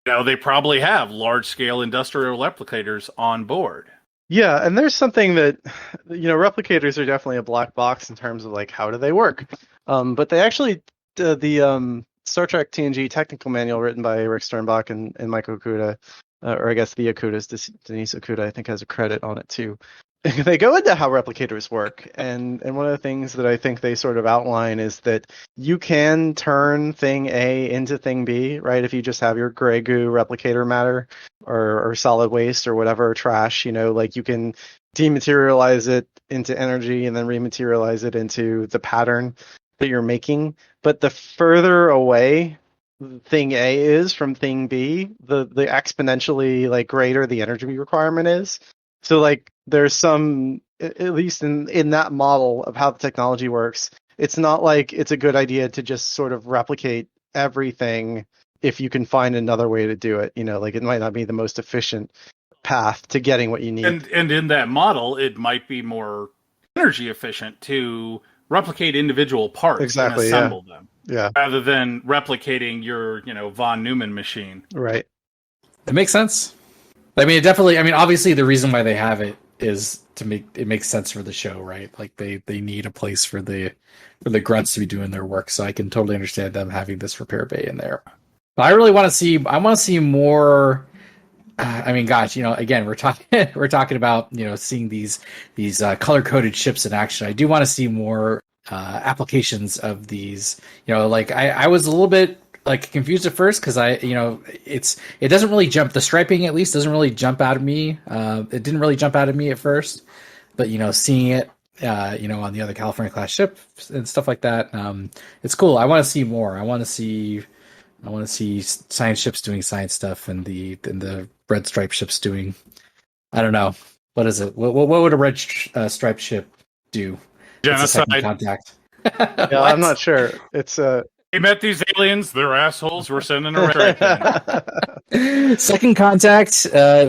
they probably have large-scale industrial replicators on board. Yeah, and there's something that, replicators are definitely a black box in terms of like how do they work. But they actually, the Star Trek TNG technical manual written by Rick Sternbach and Mike Okuda, or I guess the Okudas, Denise Okuda, I think has a credit on it too. They go into how replicators work, and one of the things that I think they sort of outline is that you can turn thing A into thing B, right? If you just have your gray goo replicator matter or solid waste or whatever trash, like you can dematerialize it into energy and then rematerialize it into the pattern that you're making. But the further away thing A is from thing B, the exponentially like greater the energy requirement is. So like there's some, at least in that model of how the technology works, it's not like it's a good idea to just sort of replicate everything if you can find another way to do it. Like it might not be the most efficient path to getting what you need. And in that model, it might be more energy efficient to replicate individual parts and assemble them. Yeah. Rather than replicating your, von Neumann machine. Right. It makes sense. I mean, it definitely. I mean, obviously, the reason why they have it is to make it makes sense for the show, right? Like they need a place for the grunts to be doing their work. So I can totally understand them having this repair bay in there. But I really want to see. I want to see more. I mean, gosh, again, we're talking about seeing these color coded ships in action. I do want to see more applications of these. Like I was a little bit like confused at first because it doesn't really jump, the striping at least doesn't really jump out of me. It didn't really jump out of me at first, but seeing it on the other California class ship and stuff like that, it's cool. I want to see more. I want to see science ships doing science stuff and the red stripe ships doing, I don't know, what is it, what would a red striped ship do? Genocide. Contact. Yeah, I'm not sure. It's They met these aliens. They're assholes. We're sending a red. Second contact. They're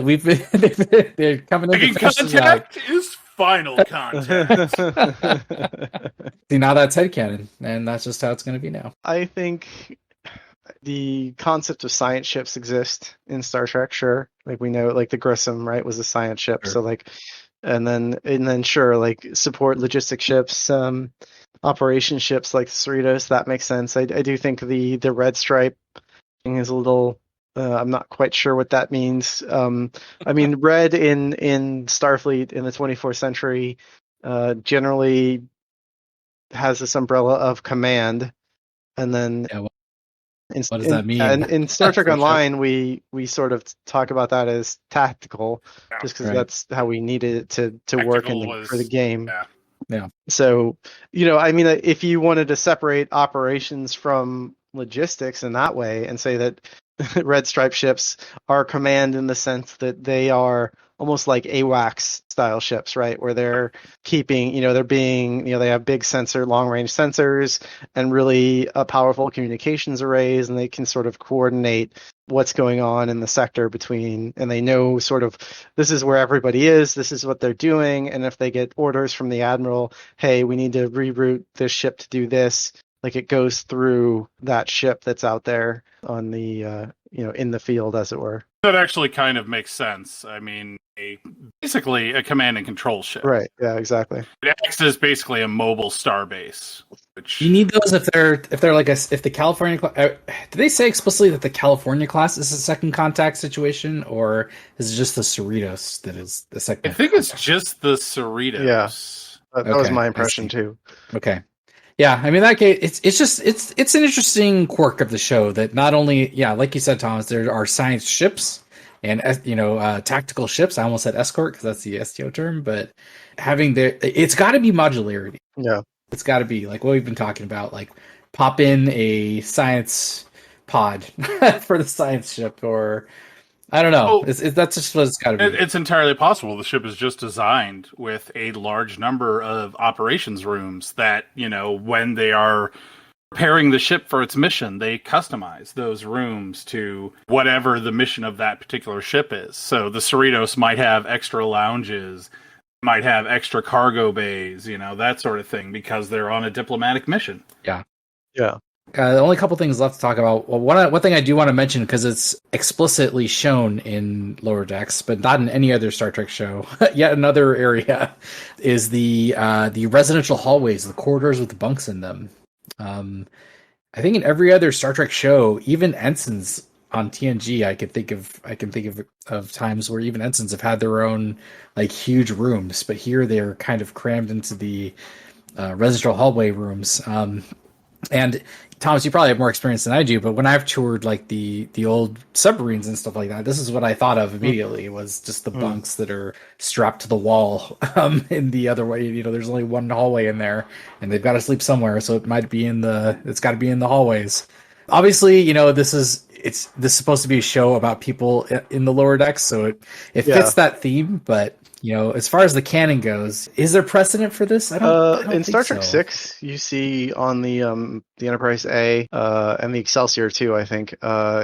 coming in. Second contact is final contact. See, now that's headcanon, and that's just how it's going to be now. I think the concept of science ships exist in Star Trek. Sure, like we know, like the Grissom, right, was a science ship. Sure. So like, and then sure, like support logistic ships. Operation ships like the Cerritos, that makes sense. I do think the red stripe thing is a little. I'm not quite sure what that means. I mean, red in Starfleet in the 24th century generally has this umbrella of command, and then what does that mean? And in Star Trek Online, we sort of talk about that as tactical, just because that's how we needed it to work for the game. Yeah. So, I mean, if you wanted to separate operations from logistics in that way and say that red stripe ships are command in the sense that they are almost like AWACS style ships, right? Where they're keeping, they have big long range sensors and really powerful communications arrays, and they can sort of coordinate what's going on in the sector and they know sort of this is where everybody is, this is what they're doing, and if they get orders from the admiral, hey, we need to reroute this ship to do this, like it goes through that ship that's out there on the in the field, as it were. That actually kind of makes sense. I mean, basically a command and control ship. Right. Yeah. Exactly. It acts as basically a mobile starbase. Which you need those if they're like if the California. Did they say explicitly that the California class is a second contact situation, or is it just the Cerritos that is the second? I think it's just the Cerritos. Yeah, that was my impression too. Okay. Yeah, I mean, that case, it's an interesting quirk of the show that not only, like you said, Thomas, there are science ships and tactical ships. I almost said escort because that's the STO term, but it's got to be modularity. Yeah, it's got to be like what we've been talking about, like pop in a science pod for the science ship, or I don't know. Oh, That's just what it's got to be. It's entirely possible the ship is just designed with a large number of operations rooms that, when they are preparing the ship for its mission, they customize those rooms to whatever the mission of that particular ship is. So the Cerritos might have extra lounges, might have extra cargo bays, that sort of thing, because they're on a diplomatic mission. Yeah. Yeah. The only couple things left to talk about. Well, one thing I do want to mention, because it's explicitly shown in Lower Decks, but not in any other Star Trek show, yet another area, is the residential hallways, the corridors with the bunks in them. I think in every other Star Trek show, even ensigns on TNG, I can think of times where even ensigns have had their own like huge rooms, but here they're kind of crammed into the residential hallway rooms. And Thomas, you probably have more experience than I do, but when I've toured like the old submarines and stuff like that, this is what I thought of immediately, was just the bunks that are strapped to the wall. In the other way, there's only one hallway in there, and they've got to sleep somewhere, so it's got to be in the hallways. Obviously, this is supposed to be a show about people in the lower decks, so it fits that theme, but as far as the canon goes, is there precedent for this? I don't in think Star Trek so. 6, you see on the Enterprise A and the Excelsior too, I think,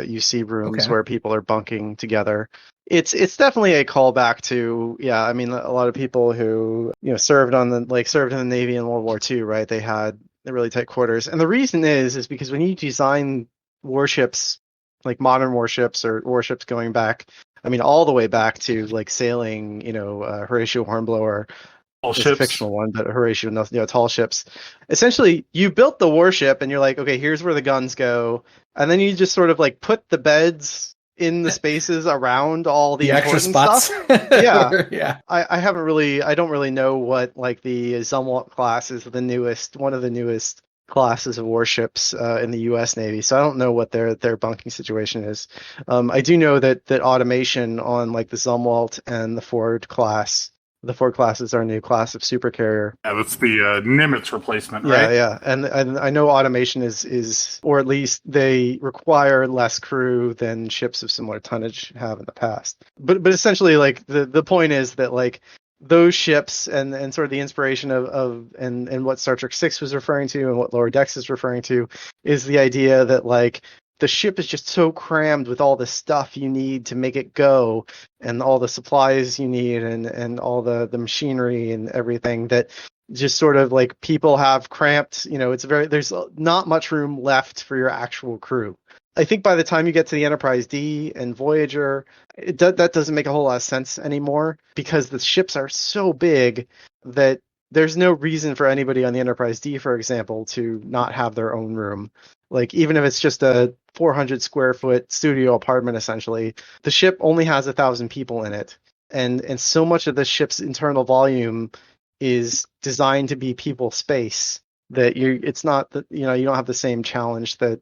you see rooms where people are bunking together. It's definitely a callback to, I mean, a lot of people who served in the Navy in World War II, right? They had really tight quarters, and the reason is because when you design warships, like modern warships or warships going back, I mean, all the way back to like sailing, Horatio Hornblower, it's a fictional one, but Horatio, tall ships. Essentially, you built the warship and you're like, okay, here's where the guns go. And then you just sort of like put the beds in the spaces around all the extra important spots. stuff. Yeah. Yeah. I don't really know what like the Zumwalt class is one of the newest classes of warships in the U.S. Navy, so I don't know what their bunking situation is. I do know that automation on like the Zumwalt and the Ford class. The Ford class is our new class of supercarrier. Yeah, that's the Nimitz replacement, right? Yeah, and I know automation is, or at least they require less crew than ships of similar tonnage have in the past. But essentially, like the point is that like those ships and sort of the inspiration of what Star Trek 6 was referring to and what Lower Decks is referring to is the idea that like the ship is just so crammed with all the stuff you need to make it go and all the supplies you need and all the machinery and everything that just sort of like people have cramped, there's not much room left for your actual crew. I think by the time you get to the Enterprise D and Voyager, that doesn't make a whole lot of sense anymore because the ships are so big that there's no reason for anybody on the Enterprise D, for example, to not have their own room. Like, even if it's just a 400 square foot studio apartment, essentially, the ship only has 1,000 people in it. And so much of the ship's internal volume is designed to be people space that it's not that, you don't have the same challenge that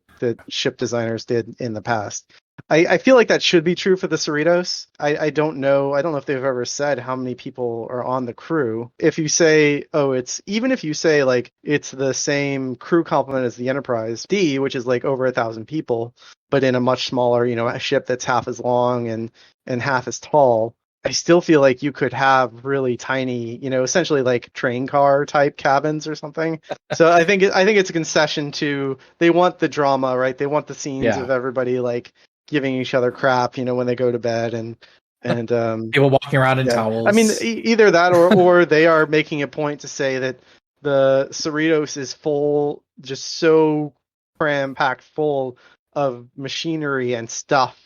ship designers did in the past. I feel like that should be true for the Cerritos. I don't know if they've ever said how many people are on the crew. If you say, even if you say like it's the same crew complement as the Enterprise D, which is like over 1,000 people, but in a much smaller, a ship that's half as long and half as tall, I still feel like you could have really tiny, essentially like train car type cabins or something. So I think it's a concession to, they want the drama, right? They want the scenes of everybody like giving each other crap, when they go to bed and people walking around in towels. I mean, either that or they are making a point to say that the Cerritos is full, just so cram-packed full of machinery and stuff.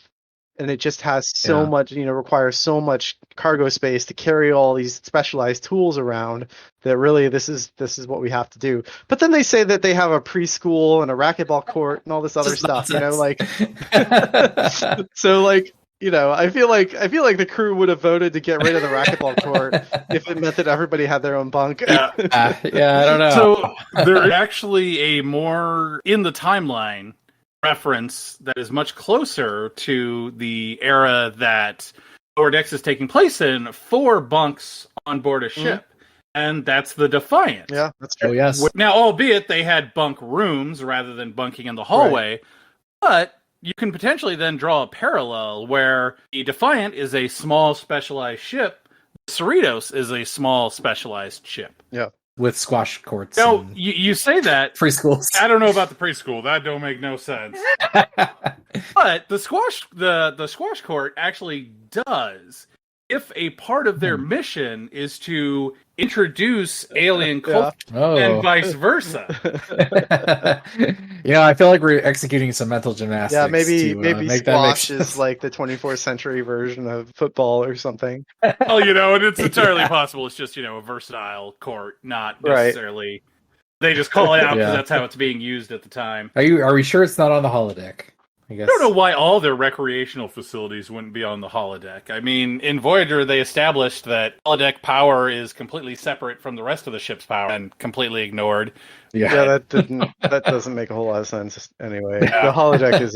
And it just has so much, requires so much cargo space to carry all these specialized tools around that really this is what we have to do. But then they say that they have a preschool and a racquetball court and all this other stuff, like so like, I feel like the crew would have voted to get rid of the racquetball court if it meant that everybody had their own bunk. Yeah, I don't know. So there's actually a more in the timeline reference that is much closer to the era that Lower Decks is taking place in, 4 bunks on board a ship. And that's the Defiant. Yeah, that's true. Oh, yes. Now, albeit they had bunk rooms rather than bunking in the hallway, but you can potentially then draw a parallel where the Defiant is a small specialized ship, the Cerritos is a small specialized ship. Yeah. With squash courts. Now, and you say that. preschools. I don't know about the preschool. That don't make no sense. But the squash court actually does. If a part of their mission is to introduce alien culture and vice versa. I feel like we're executing some mental gymnastics. Yeah, maybe make squash that make is like the 24th century version of football or something. Well, and it's entirely possible it's just, a versatile court, not necessarily. They just call it out because that's how it's being used at the time. Are we sure it's not on the holodeck? I guess. I don't know why all their recreational facilities wouldn't be on the holodeck. I mean, in Voyager, they established that holodeck power is completely separate from the rest of the ship's power and completely ignored. Yeah, that doesn't make a whole lot of sense anyway. Yeah. The holodeck is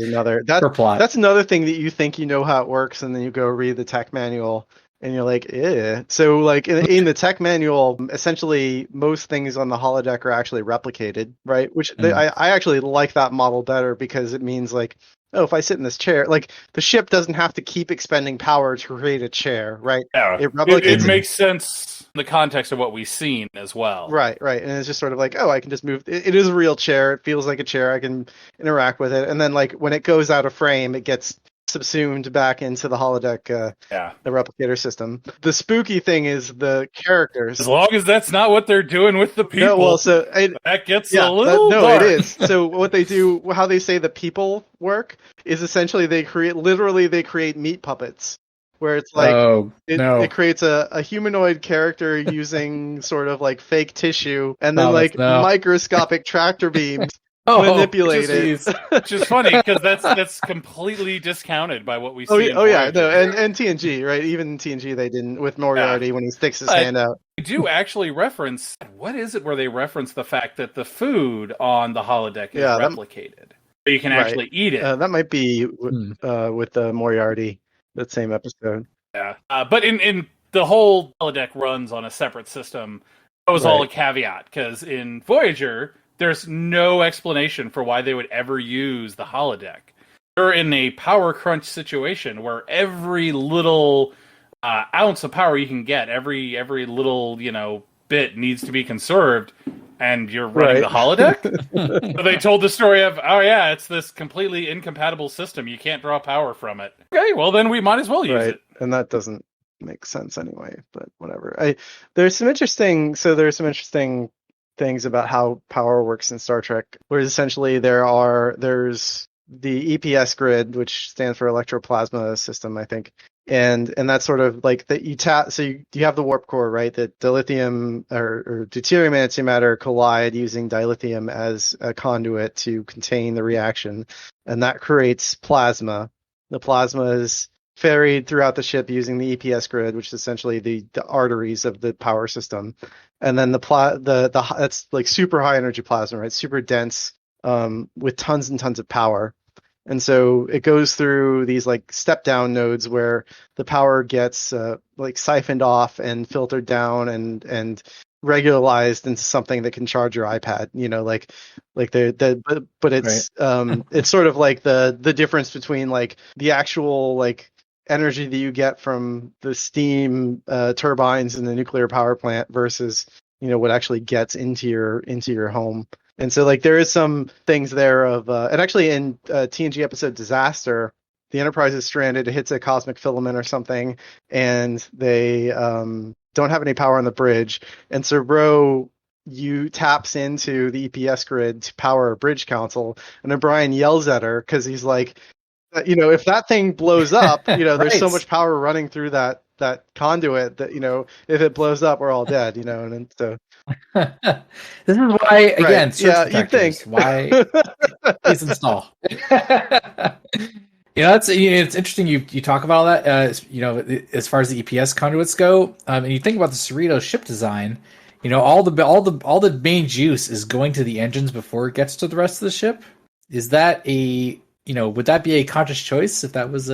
that's another thing that you think you know how it works, and then you go read the tech manual. And you're like, eh. So, like, in the tech manual, essentially, most things on the holodeck are actually replicated, right? Which I actually like that model better because it means, like, oh, if I sit in this chair, like, the ship doesn't have to keep expending power to create a chair, right? Yeah, it makes sense in the context of what we've seen as well. Right. And it's just sort of like, oh, I can just move. It is a real chair. It feels like a chair. I can interact with it. And then, like, when it goes out of frame, it gets subsumed back into the holodeck, the replicator system. The spooky thing is the characters. As long as that's not what they're doing with the people. No, well, so that gets a little dark. It is. So what they do, how they say the people work, is essentially they create meat puppets. Where it's like it creates a humanoid character using sort of like fake tissue and then microscopic tractor beams. Manipulate it, which is funny because that's completely discounted by what we see. And TNG, right? Even TNG, they didn't with Moriarty when he sticks his hand out. They do actually reference what is it where they reference the fact that the food on the holodeck is replicated, so you can actually eat it. That might be with Moriarty, that same episode. Yeah, but in the whole holodeck runs on a separate system. That was all a caveat because in Voyager, there's no explanation for why they would ever use the holodeck. They're in a power crunch situation where every little ounce of power you can get, every little bit needs to be conserved, and you're running the holodeck. So they told the story of, it's this completely incompatible system. You can't draw power from it. Okay, well then we might as well use it. And that doesn't make sense anyway. But whatever. There's some interesting things about how power works in Star Trek, where essentially there's the EPS grid, which stands for electroplasma system, I think, and that's sort of like that you tap. So you have the warp core, right? That dilithium or deuterium and antimatter collide using dilithium as a conduit to contain the reaction, and that creates plasma. The plasma is ferried throughout the ship using the EPS grid, which is essentially the arteries of the power system. And then that's like super high energy plasma, right? Super dense, with tons and tons of power. And so it goes through these like step down nodes where the power gets like siphoned off and filtered down and regularized into something that can charge your iPad. But it's it's sort of like the difference between like the actual like energy that you get from the steam turbines in the nuclear power plant versus what actually gets into your home. And so like there is some things there of and actually in TNG episode Disaster, the Enterprise is stranded, it hits a cosmic filament or something, and they don't have any power on the bridge, and so Ro taps into the EPS grid to power a bridge console, and O'Brien yells at her because he's like, if that thing blows up, there's so much power running through that conduit that, if it blows up, we're all dead, and so. This is why, again, you'd think. Why please install. It's interesting you talk about all that, as far as the EPS conduits go, and you think about the Cerritos ship design, all the main juice is going to the engines before it gets to the rest of the ship. Is that would that be a conscious choice if that was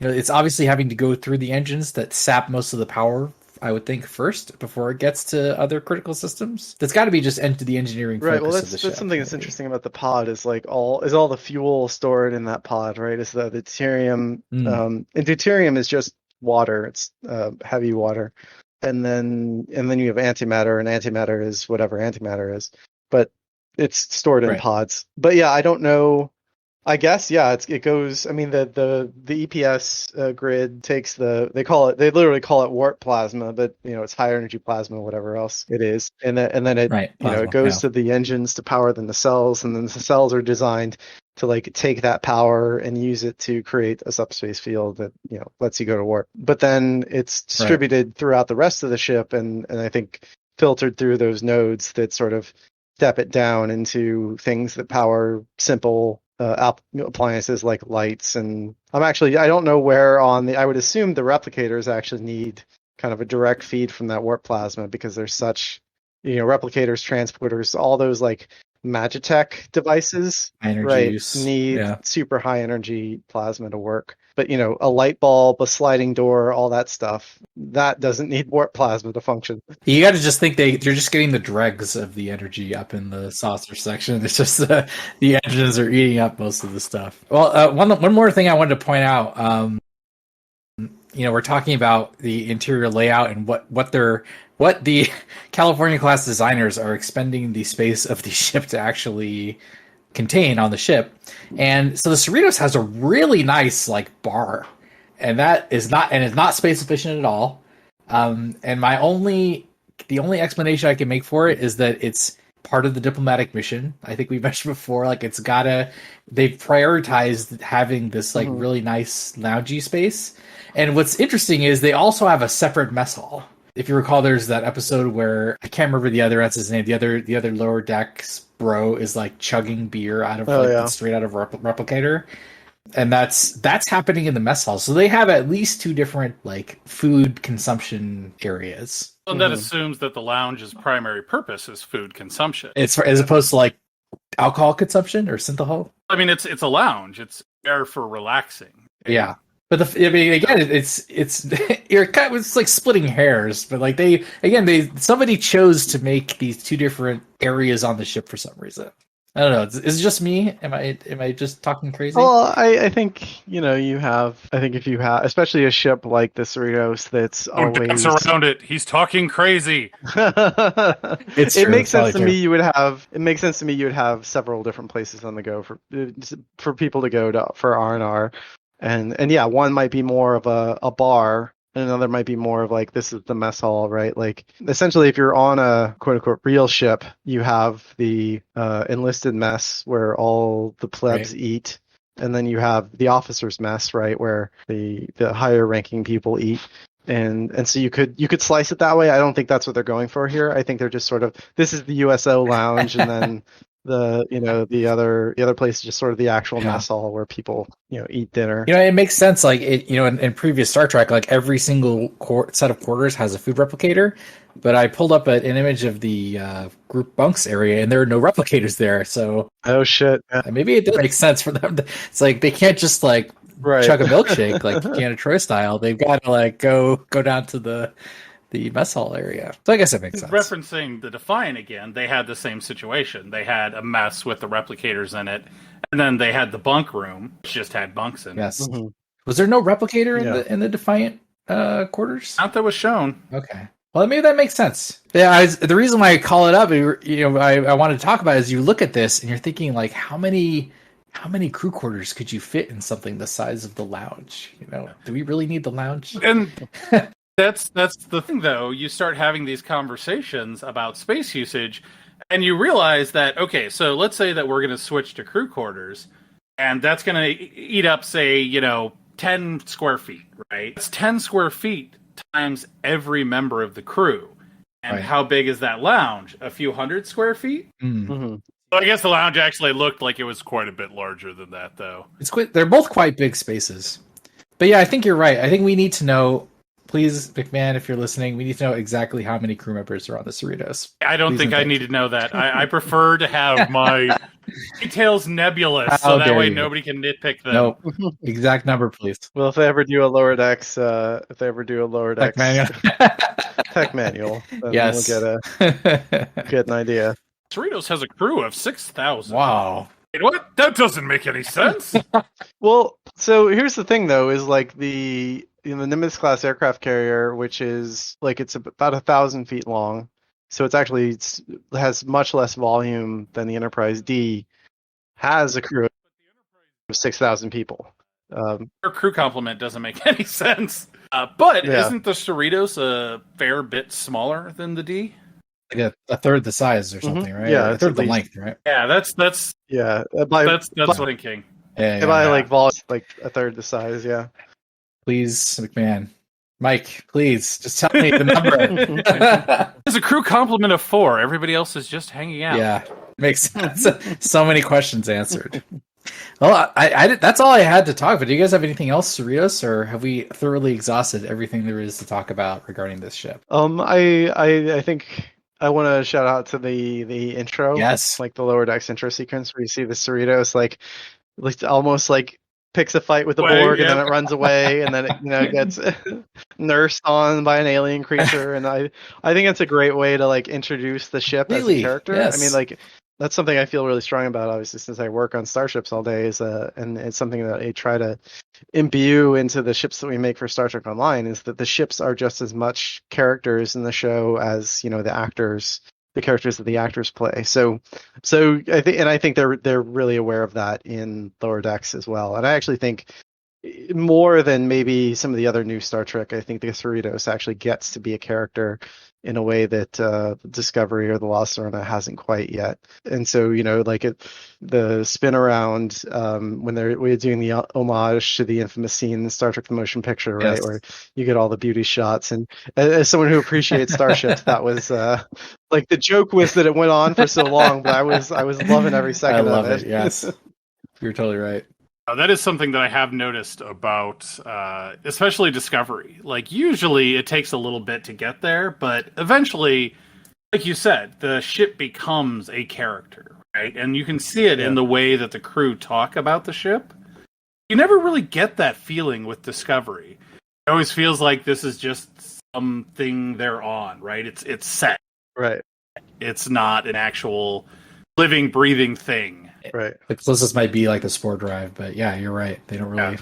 it's obviously having to go through the engines that sap most of the power I would think, first before it gets to other critical systems. That's got to be just the engineering Right. focus Well, of the ship. that's something that's interesting about the pod is like all the fuel stored in that pod, right? Is the deuterium. And deuterium is just water. It's heavy water, and then you have antimatter, and antimatter is whatever antimatter is, but it's stored in Right. pods. But yeah, I don't know. I guess it goes. I mean, the EPS grid takes they literally call it warp plasma, but it's higher energy plasma, whatever else it is, and then it Right. it goes to the engines to power then the cells, and then the cells are designed to like take that power and use it to create a subspace field that lets you go to warp. But then it's distributed throughout the rest of the ship, and I think filtered through those nodes that sort of step it down into things that power simple appliances like lights. And I don't know where I would assume the replicators actually need kind of a direct feed from that warp plasma, because there's such replicators, transporters, all those like Magitech devices need super high energy plasma to work. But a light bulb, a sliding door, all that stuff, that doesn't need warp plasma to function. You got to just think you're just getting the dregs of the energy up in the saucer section. It's just the engines are eating up most of the stuff. Well, one more thing I wanted to point out. We're talking about the interior layout and what the California class designers are expending the space of the ship to actually contain on the ship. And so the Cerritos has a really nice like bar, and that is not space efficient at all. And the only explanation I can make for it is that it's part of the diplomatic mission. I think we mentioned before, like they've prioritized having this like really nice loungy space. And what's interesting is they also have a separate mess hall. If you recall, there's that episode where I can't remember the other his name. The other lower decks bro is like chugging beer out of straight out of replicator, and that's happening in the mess hall. So they have at least two different like food consumption areas. And that assumes that the lounge's primary purpose is food consumption. It's as opposed to like alcohol consumption or synthahol. I mean, it's a lounge. It's there for relaxing. Yeah. But again, it's like splitting hairs. But like somebody chose to make these two different areas on the ship for some reason. I don't know. Is it just me? Am I just talking crazy? Well, I think if you have, especially a ship like the Cerritos, that's always around it. He's talking crazy. It makes sense to me. You would have several different places on the go for people to go to for R&R. And yeah, one might be more of a bar, and another might be more of like, this is the mess hall, right? Like, essentially, if you're on a quote-unquote real ship, you have the enlisted mess where all the plebs eat, and then you have the officers' mess, right, where the higher-ranking people eat. And so you could slice it that way. I don't think that's what they're going for here. I think they're just sort of, this is the USO lounge, and then the other place is just sort of the actual mess hall where people eat dinner. It makes sense. Like in previous Star Trek, like every single set of quarters has a food replicator. But I pulled up an image of the group bunks area, and there are no replicators there. So shit. Maybe it does make sense for them. It's like they can't just like chug a milkshake like Deanna Troy style. They've got to like go down to the mess hall area. So I guess it makes sense. Referencing the Defiant again, they had the same situation. They had a mess with the replicators in it, and then they had the bunk room, which just had bunks in it. Yes. Mm-hmm. Was there no replicator in the Defiant quarters? Not that was shown. Okay. Well, maybe that makes sense. Yeah, the reason why I call it up, I wanted to talk about it, is you look at this and you're thinking like, how many crew quarters could you fit in something the size of the lounge? Do we really need the lounge? And That's the thing, though. You start having these conversations about space usage, and you realize that, okay, so let's say that we're going to switch to crew quarters, and that's going to eat up, say, 10 square feet, right? It's 10 square feet times every member of the crew. And how big is that lounge? A few hundred square feet? Mm-hmm. So I guess the lounge actually looked like it was quite a bit larger than that, though. They're both quite big spaces. But yeah, I think you're right. I think we need to know. Please, McMahon, if you're listening, we need to know exactly how many crew members are on the Cerritos. I don't think I need to know that. I prefer to have my details nebulous, How so that dare way you. nobody can nitpick them. Nope. Exact number, please. Well, if they ever do a lower decks, Tech manual. tech manual, then Yes. we'll get an idea. Cerritos has a crew of 6,000. Wow. Wait, what? That doesn't make any sense. Well, so here's the thing, though, is like the Nimitz class aircraft carrier, which is like it's about 1,000 feet long, so it has much less volume than the Enterprise D, has a crew of 6,000 people. Her crew complement doesn't make any sense. But Yeah. isn't the Cerritos a fair bit smaller than the D? Like a third the size or something, right? Yeah, a it's third at the least- length, right? Yeah, that's Yeah, by what I'm thinking. Yeah, by yeah. like volume, like a third the size. Yeah. Please, McMahon. Mike, please, just tell me the number. There's a crew complement of 4. Everybody else is just hanging out. Yeah, makes sense. So many questions answered. Well, I that's all I had to talk about. Do you guys have anything else, Cerritos, or have we thoroughly exhausted everything there is to talk about regarding this ship? I think I want to shout out to the intro. Yes. Like the Lower Decks intro sequence where you see the Cerritos like almost like picks a fight with the Way, Borg and yep. then it runs away and then it gets nursed on by an alien creature, and I think it's a great way to like introduce the ship as Really? a character. Yes. I mean, like that's something I feel really strong about, obviously, since I work on starships all day, and it's something that I try to imbue into the ships that we make for Star Trek Online, is that the ships are just as much characters in the show as the characters that the actors play. So I think they're really aware of that in Lower Decks as well. And I actually think more than maybe some of the other new Star Trek, I think the Cerritos actually gets to be a character in a way that Discovery or the Lost Arona hasn't quite yet. And so, the spin around when we're doing the homage to the infamous scene in Star Trek: The Motion Picture, right, Yes. where you get all the beauty shots. And as someone who appreciates starships, that was like the joke was that it went on for so long, but I was loving every second I love of it. Yes, you're totally right. That is something that I have noticed about, especially Discovery. Like, usually it takes a little bit to get there, but eventually, like you said, the ship becomes a character, right? And you can see it in the way that the crew talk about the ship. You never really get that feeling with Discovery. It always feels like this is just something they're on, right? It's set. Right. It's not an actual living, breathing thing. Right. The closest might be like the Spore Drive, but yeah, you're right. They don't really.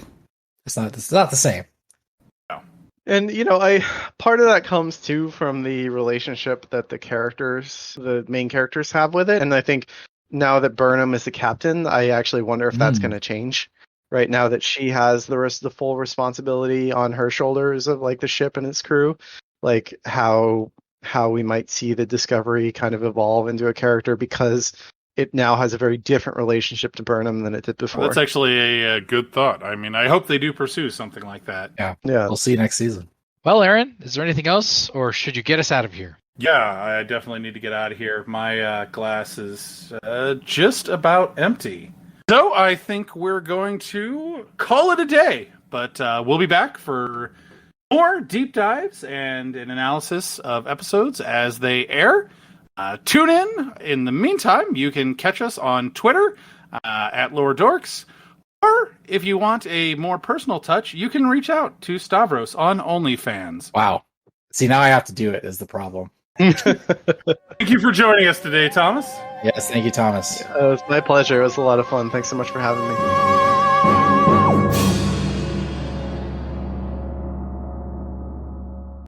It's not the same. And part of that comes too from the relationship that the main characters have with it. And I think now that Burnham is the captain, I actually wonder if that's going to change. Right now that she has the full responsibility on her shoulders of like the ship and its crew, like how we might see the Discovery kind of evolve into a character because it now has a very different relationship to Burnham than it did before. That's actually a good thought. I mean, I hope they do pursue something like that. Yeah. We'll see you next season. Well, Aaron, is there anything else, or should you get us out of here? Yeah, I definitely need to get out of here. My glass is just about empty. So I think we're going to call it a day. But we'll be back for more deep dives and an analysis of episodes as they air. Tune in. In the meantime, you can catch us on Twitter at Lower Dorks. Or if you want a more personal touch, you can reach out to Stavros on OnlyFans. Wow. See, now I have to do it is the problem. Thank you for joining us today, Thomas. Yes, thank you, Thomas. It was my pleasure. It was a lot of fun. Thanks so much for having me.